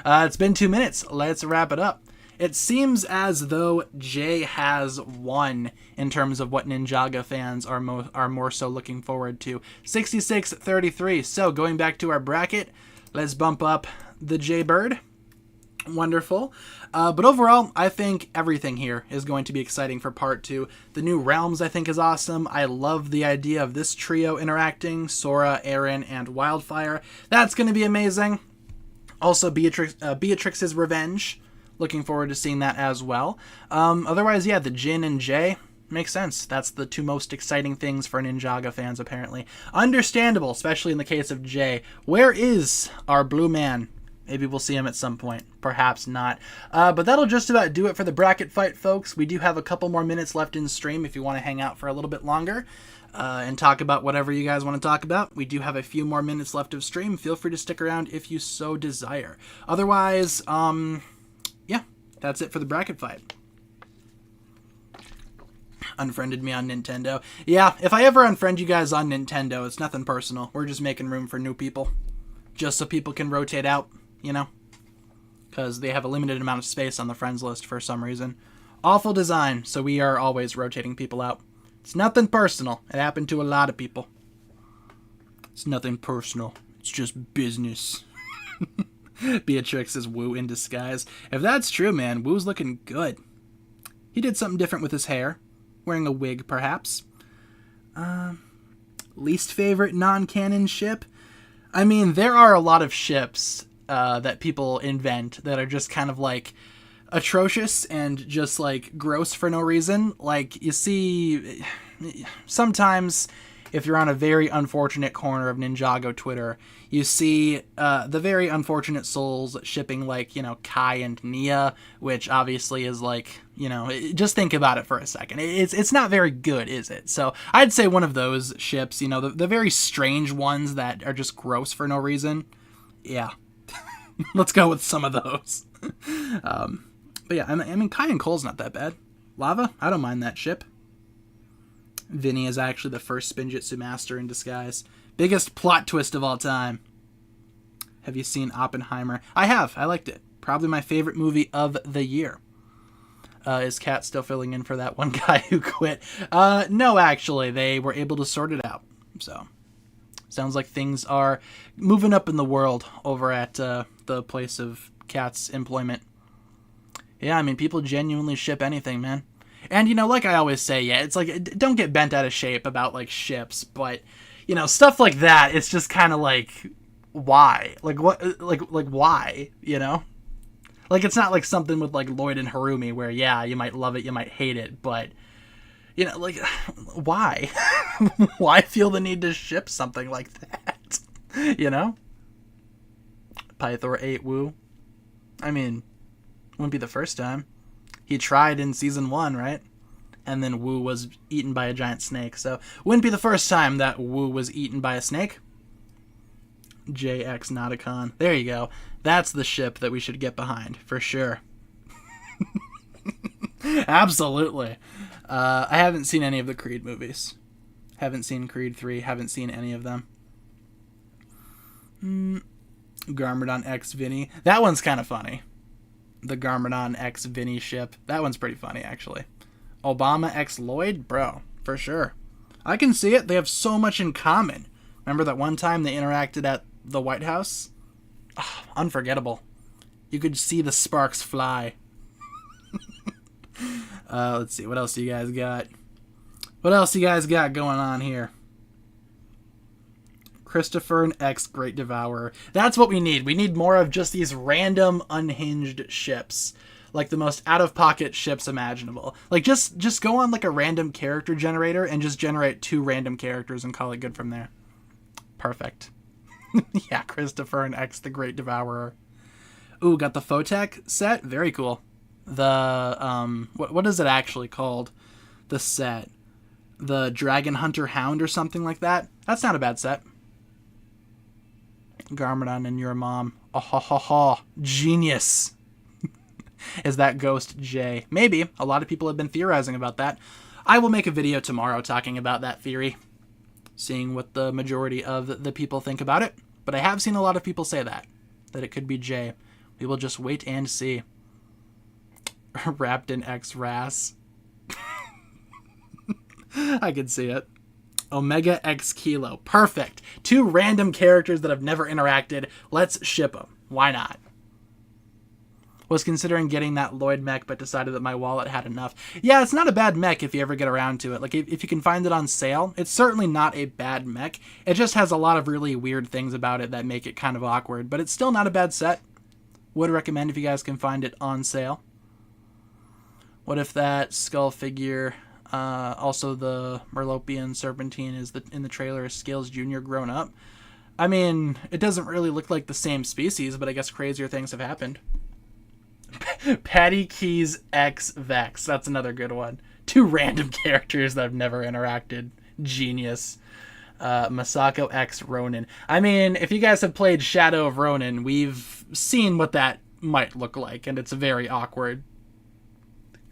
It's been 2 minutes. Let's wrap it up. It seems as though Jay has won in terms of what Ninjago fans are more so looking forward to. 66-33. So going back to our bracket, let's bump up the Jay Bird. Wonderful. But overall, I think everything here is going to be exciting for part 2. The new realms, I think, is awesome. I love the idea of this trio interacting. Sora, Aaron, and Wildfire. That's going to be amazing. Also, Beatrix's Revenge. Looking forward to seeing that as well. Otherwise, yeah, the Jin and Jay makes sense. That's the two most exciting things for Ninjago fans, apparently. Understandable, especially in the case of Jay. Where is our blue man? Maybe we'll see him at some point. Perhaps not. But that'll just about do it for the bracket fight, folks. We do have a couple more minutes left in stream if you want to hang out for a little bit longer and talk about whatever you guys want to talk about. We do have a few more minutes left of stream. Feel free to stick around if you so desire. Otherwise, yeah, that's it for the bracket fight. Unfriended me on Nintendo. Yeah, if I ever unfriend you guys on Nintendo, it's nothing personal. We're just making room for new people. Just so people can rotate out, you know? Because they have a limited amount of space on the friends list for some reason. Awful design, so we are always rotating people out. It's nothing personal. It happened to a lot of people. It's nothing personal. It's just business. Beatrix is Wu in disguise. If that's true, man, Wu's looking good. He did something different with his hair. Wearing a wig, perhaps. Least favorite non-canon ship? I mean, there are a lot of ships that people invent that are just kind of, like, atrocious and just, like, gross for no reason. Like, you see, sometimes if you're on a very unfortunate corner of Ninjago Twitter, you see the very unfortunate souls shipping, like, you know, Kai and Nia, which obviously is, like, you know, just think about it for a second. It's not very good, is it? So I'd say one of those ships, you know, the very strange ones that are just gross for no reason. Yeah. Let's go with some of those. But yeah, I mean, Kai and Cole's not that bad. Lava? I don't mind that ship. Vinny is actually the first Spinjitzu master in disguise. Biggest plot twist of all time. Have you seen Oppenheimer? I have. I liked it. Probably my favorite movie of the year. Is Kat still filling in for that one guy who quit? No, actually. They were able to sort it out. So, sounds like things are moving up in the world over at the place of Kat's employment. Yeah, I mean, people genuinely ship anything, man. And, you know, like I always say, yeah, it's like, don't get bent out of shape about, like, ships, but, you know, stuff like that, it's just kind of like, why? Like, what, like, why, you know? Like, it's not like something with, like, Lloyd and Harumi where, yeah, you might love it, you might hate it, but, you know, like, why? Why feel the need to ship something like that? You know? Pythor 8 Wu. I mean, wouldn't be the first time. He tried in season 1, right? And then Wu was eaten by a giant snake. So, wouldn't be the first time that Wu was eaten by a snake. JX Nauticon. There you go. That's the ship that we should get behind, for sure. Absolutely. I haven't seen any of the Creed movies. Haven't seen Creed 3. Haven't seen any of them. Garmadon X Vinny. That one's kind of funny. The Garmadon X Vinny ship. That one's pretty funny, actually. Obama X Lloyd? Bro, for sure. I can see it. They have so much in common. Remember that one time they interacted at the White House? Oh, unforgettable. You could see the sparks fly. Let's see. What else do you guys got? What else you guys got going on here? Christopher and X Great Devourer. That's what we need. We need more of just these random unhinged ships. Like the most out-of-pocket ships imaginable. Like just go on like a random character generator and just generate 2 random characters and call it good from there. Perfect. Yeah, Christopher and X the Great Devourer. Ooh, got the Photech set. Very cool. The what is it actually called? The set. The Dragon Hunter Hound or something like that. That's not a bad set. Garmadon and your mom. Oh, ha, ha, ha. Genius. Is that Ghost J? Maybe. A lot of people have been theorizing about that. I will make a video tomorrow talking about that theory. Seeing what the majority of the people think about it. But I have seen a lot of people say that it could be J. We will just wait and see. Wrapped in X Ras. I can see it. Omega X Kilo. Perfect. 2 random characters that have never interacted. Let's ship them. Why not? Was considering getting that Lloyd mech, but decided that my wallet had enough. Yeah, it's not a bad mech if you ever get around to it. Like, if you can find it on sale, it's certainly not a bad mech. It just has a lot of really weird things about it that make it kind of awkward, but it's still not a bad set. Would recommend if you guys can find it on sale. What if that skull figure, also the Merlopian Serpentine is in the trailer, is Scales Jr. grown up? I mean, it doesn't really look like the same species, but I guess crazier things have happened. Patty Keys X Vex. That's another good one. 2 random characters that have never interacted. Genius. Masako X Ronin. I mean, if you guys have played Shadow of Ronin, we've seen what that might look like, and it's very awkward.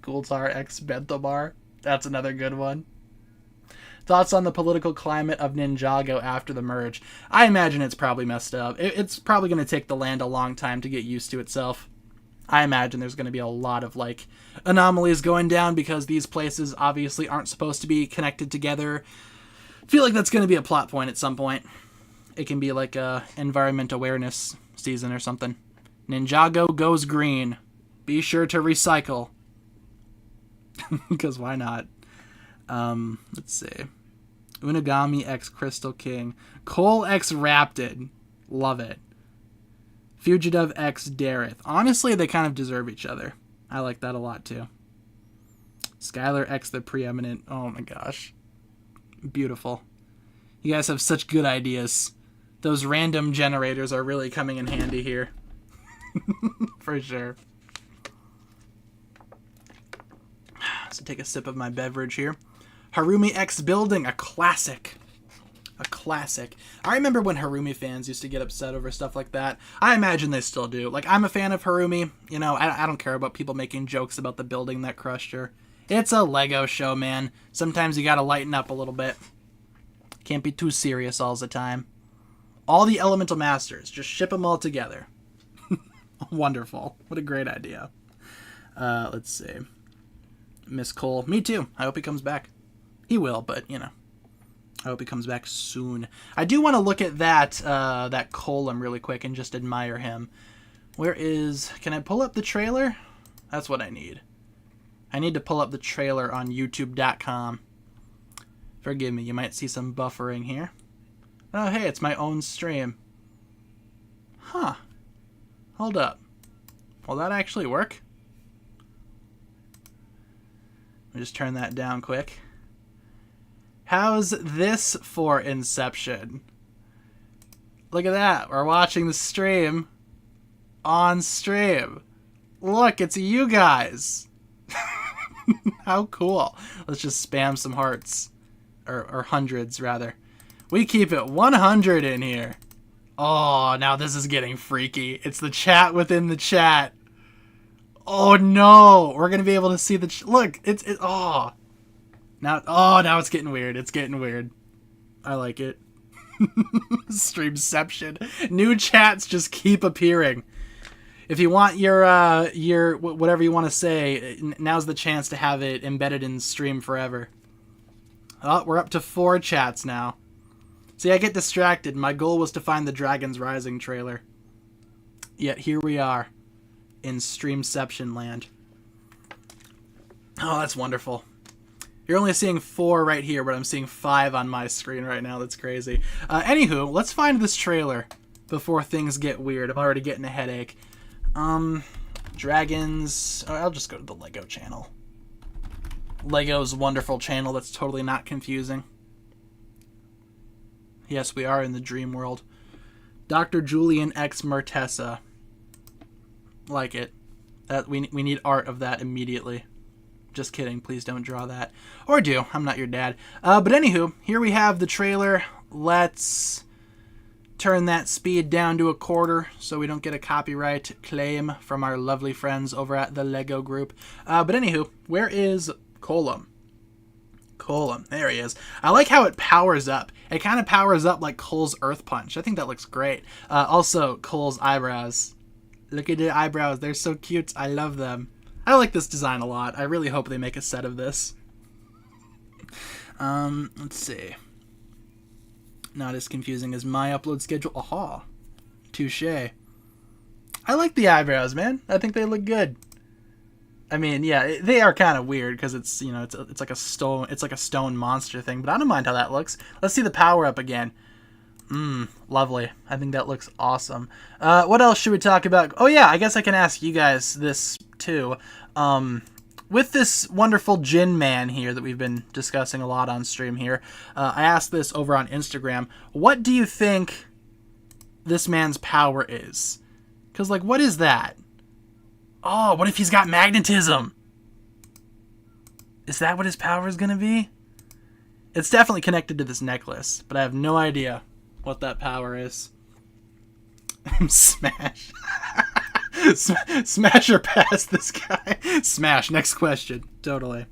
Gulzar X Benthamar. That's another good one. Thoughts on the political climate of Ninjago after the merge? I imagine it's probably messed up. It's probably going to take the land a long time to get used to itself. I imagine there's going to be a lot of, like, anomalies going down because these places obviously aren't supposed to be connected together. I feel like that's going to be a plot point at some point. It can be like a environment awareness season or something. Ninjago goes green. Be sure to recycle. Because why not? Let's see. Unagami X Crystal King. Cole X Rapted. Love it. Fugitive X Dareth. Honestly, they kind of deserve each other. I like that a lot, too. Skylar X the Preeminent. Oh my gosh. Beautiful. You guys have such good ideas. Those random generators are really coming in handy here. For sure. So take a sip of my beverage here. Harumi X Building. A classic. A classic. I remember when Harumi fans used to get upset over stuff like that. I imagine they still do. Like, I'm a fan of Harumi. You know, I don't care about people making jokes about the building that crushed her. It's a Lego show, man. Sometimes you gotta lighten up a little bit. Can't be too serious all the time. All the Elemental Masters. Just ship them all together. Wonderful. What a great idea. Let's see. Miss Cole. Me too. I hope he comes back. He will, but, you know. I hope he comes back soon. I do want to look at that Colum really quick and just admire him. Where is... Can I pull up the trailer? That's what I need. I need to pull up the trailer on YouTube.com. Forgive me, you might see some buffering here. Oh, hey, it's my own stream. Huh. Hold up. Will that actually work? Let me just turn that down quick. How's this for Inception? Look at that. We're watching the stream on stream. Look, it's you guys. How cool. Let's just spam some hearts. Or hundreds, rather. We keep it 100 in here. Oh, now this is getting freaky. It's the chat within the chat. Oh, no. We're going to be able to see the... Look, oh. Now it's getting weird. It's getting weird. I like it. Streamception. New chats just keep appearing. If you want your whatever you want to say, now's the chance to have it embedded in stream forever. Oh, we're up to 4 chats now. See, I get distracted. My goal was to find the Dragon's Rising trailer. Yet here we are in Streamception land. Oh, that's wonderful. You're only seeing 4 right here, but I'm seeing 5 on my screen right now. That's crazy. Anywho, let's find this trailer before things get weird. I'm already getting a headache. Dragons. Oh, I'll just go to the Lego channel. Lego's wonderful channel that's totally not confusing. Yes, we are in the dream world. Dr. Julian X Mertessa. Like it. We need art of that immediately. Just kidding. Please don't draw that. Or do. I'm not your dad. But anywho, here we have the trailer. Let's turn that speed down to 1/4 so we don't get a copyright claim from our lovely friends over at the Lego group. But anywho, where is Colum? Colum. There he is. I like how it powers up. It kind of powers up like Cole's Earth Punch. I think that looks great. Also, Cole's eyebrows. Look at the eyebrows. They're so cute. I love them. I like this design a lot. I really hope they make a set of this. Let's see. Not as confusing as my upload schedule. Aha. Touche. I like the eyebrows, man. I think they look good. I mean, yeah, they are kind of weird because it's, you know, it's like a stone monster thing, but I don't mind how that looks. Let's see the power up again. Lovely. I think that looks awesome. What else should we talk about? Oh yeah, I guess I can ask you guys this too. With this wonderful Jin man here that we've been discussing a lot on stream here, I asked this over on Instagram. What do you think this man's power is? Because, like, what is that? Oh, what if he's got magnetism? Is that what his power is going to be? It's definitely connected to this necklace, but I have no idea what that power is. Smash. Smash or pass this guy. Smash. Next question. Totally.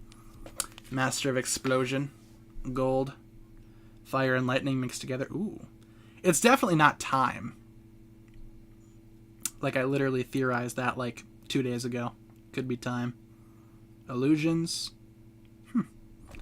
Master of Explosion. Gold. Fire and lightning mixed together. Ooh. It's definitely not time. Like, I literally theorized that, like, 2 days ago. Could be time. Illusions.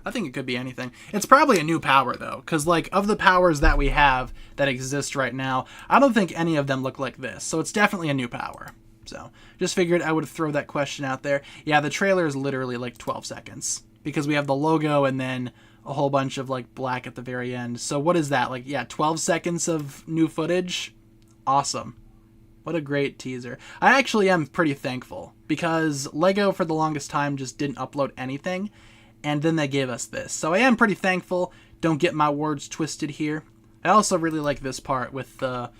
I think it could be anything. It's probably a new power, though, because, like, of the powers that we have that exist right now, I don't think any of them look like this, so it's definitely a new power. So, just figured I would throw that question out there. Yeah, the trailer is literally, like, 12 seconds, because we have the logo and then a whole bunch of, like, black at the very end. So, what is that? Like, yeah, 12 seconds of new footage? Awesome. What a great teaser. I actually am pretty thankful, because Lego, for the longest time, just didn't upload anything, and then they gave us this. So I am pretty thankful. Don't get my words twisted here. I also really like this part with the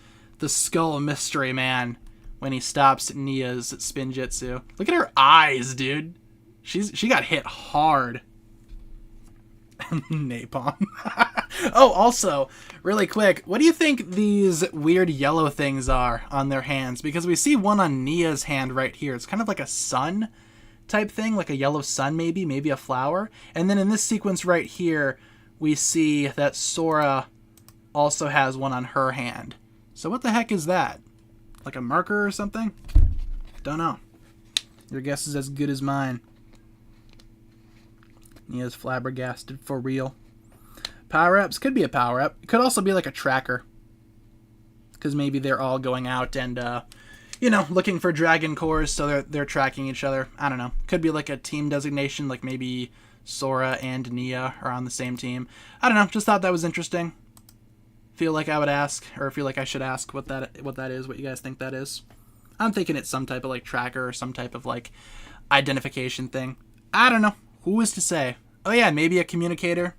skull mystery man when he stops Nia's spinjitzu. Look at her eyes, dude. She got hit hard. Napalm. Oh, also, really quick, what do you think these weird yellow things are on their hands? Because we see one on Nia's hand right here. It's kind of like a sun type thing, like a yellow sun maybe a flower. And then in this sequence right here, we see that Sora also has one on her hand. So what the heck is that? Like a marker or something? Don't know. Your guess is as good as mine. Nia's flabbergasted for real. Power-ups could be a power-up. It could also be like a tracker. Because maybe they're all going out and you know, looking for dragon cores, so they're tracking each other. I don't know. Could be like a team designation, like maybe Sora and Nia are on the same team. I don't know. Just thought that was interesting. Feel like I would ask, or feel like I should ask what that is, what you guys think that is. I'm thinking it's some type of like tracker or some type of like identification thing. I don't know. Who is to say? Oh yeah, maybe a communicator.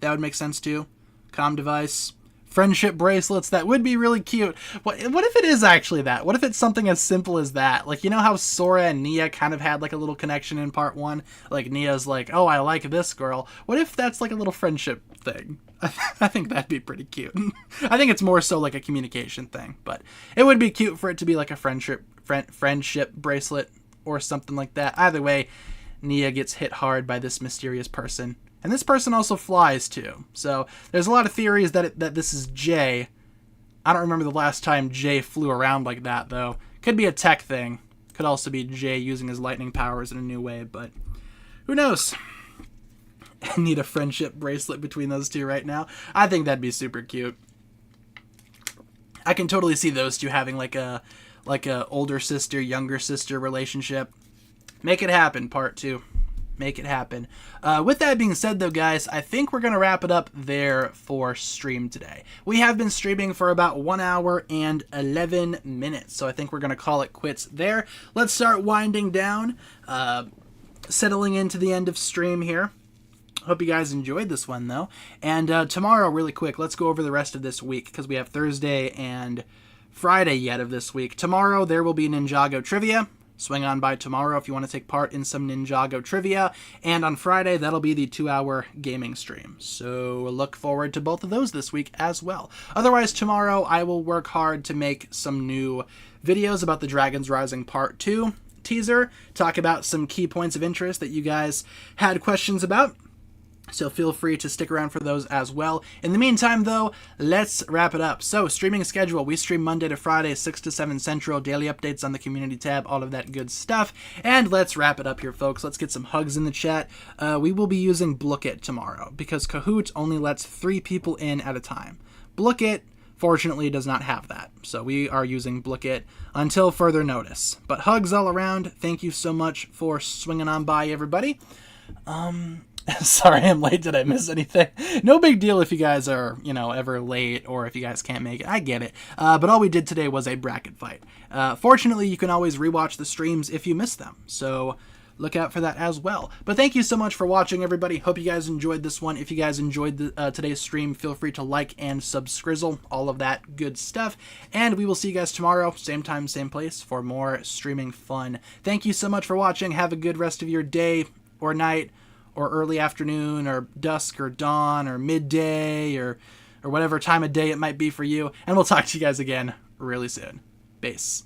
That would make sense too. Comm device. Friendship bracelets, that would be really cute. What if it is actually that? What if it's something as simple as that? Like, you know how Sora and Nia kind of had like a little connection in part 1? Like, Nia's like, oh, I like this girl. What if that's like a little friendship thing? I think that'd be pretty cute. I think it's more so like a communication thing, but it would be cute for it to be like a friendship bracelet or something like that. Either way, Nia gets hit hard by this mysterious person, And this person also flies too. So there's a lot of theories that this is Jay. I don't remember the last time Jay flew around like that, though. Could be a tech thing. Could also be Jay using his lightning powers in a new way, but who knows? I need a friendship bracelet between those two right now. I think that'd be super cute. I can totally see those two having like a older sister, younger sister relationship. Make it happen, part 2. Make it happen. With that being said, though, guys, I think we're going to wrap it up there for stream today. We have been streaming for about 1 hour and 11 minutes, so I think we're going to call it quits there. Let's start winding down, settling into the end of stream here. Hope you guys enjoyed this one, though. And tomorrow, really quick, let's go over the rest of this week, because we have Thursday and Friday yet of this week. Tomorrow, there will be Ninjago trivia. Swing on by tomorrow if you want to take part in some Ninjago trivia. And on Friday, that'll be the 2-hour gaming stream. So look forward to both of those this week as well. Otherwise, tomorrow I will work hard to make some new videos about the Dragons Rising Part 2 teaser. Talk about some key points of interest that you guys had questions about. So feel free to stick around for those as well. In the meantime, though, let's wrap it up. So, streaming schedule. We stream Monday to Friday, 6 to 7 Central. Daily updates on the community tab, all of that good stuff. And let's wrap it up here, folks. Let's get some hugs in the chat. We will be using Book It tomorrow, because Kahoot only lets 3 people in at a time. Book It, fortunately, does not have that. So we are using Book It until further notice. But hugs all around. Thank you so much for swinging on by, everybody. Sorry I'm late. Did I miss anything? No big deal if you guys are, ever late or if you guys can't make it. I get it. But all we did today was a bracket fight. Fortunately, you can always rewatch the streams if you miss them. So look out for that as well. But thank you so much for watching, everybody. Hope you guys enjoyed this one. If you guys enjoyed today's stream, feel free to like and subscrizzle, all of that good stuff. And we will see you guys tomorrow, same time, same place, for more streaming fun. Thank you so much for watching. Have a good rest of your day or night, or early afternoon, or dusk, or dawn, or midday, or whatever time of day it might be for you. And we'll talk to you guys again really soon. Peace.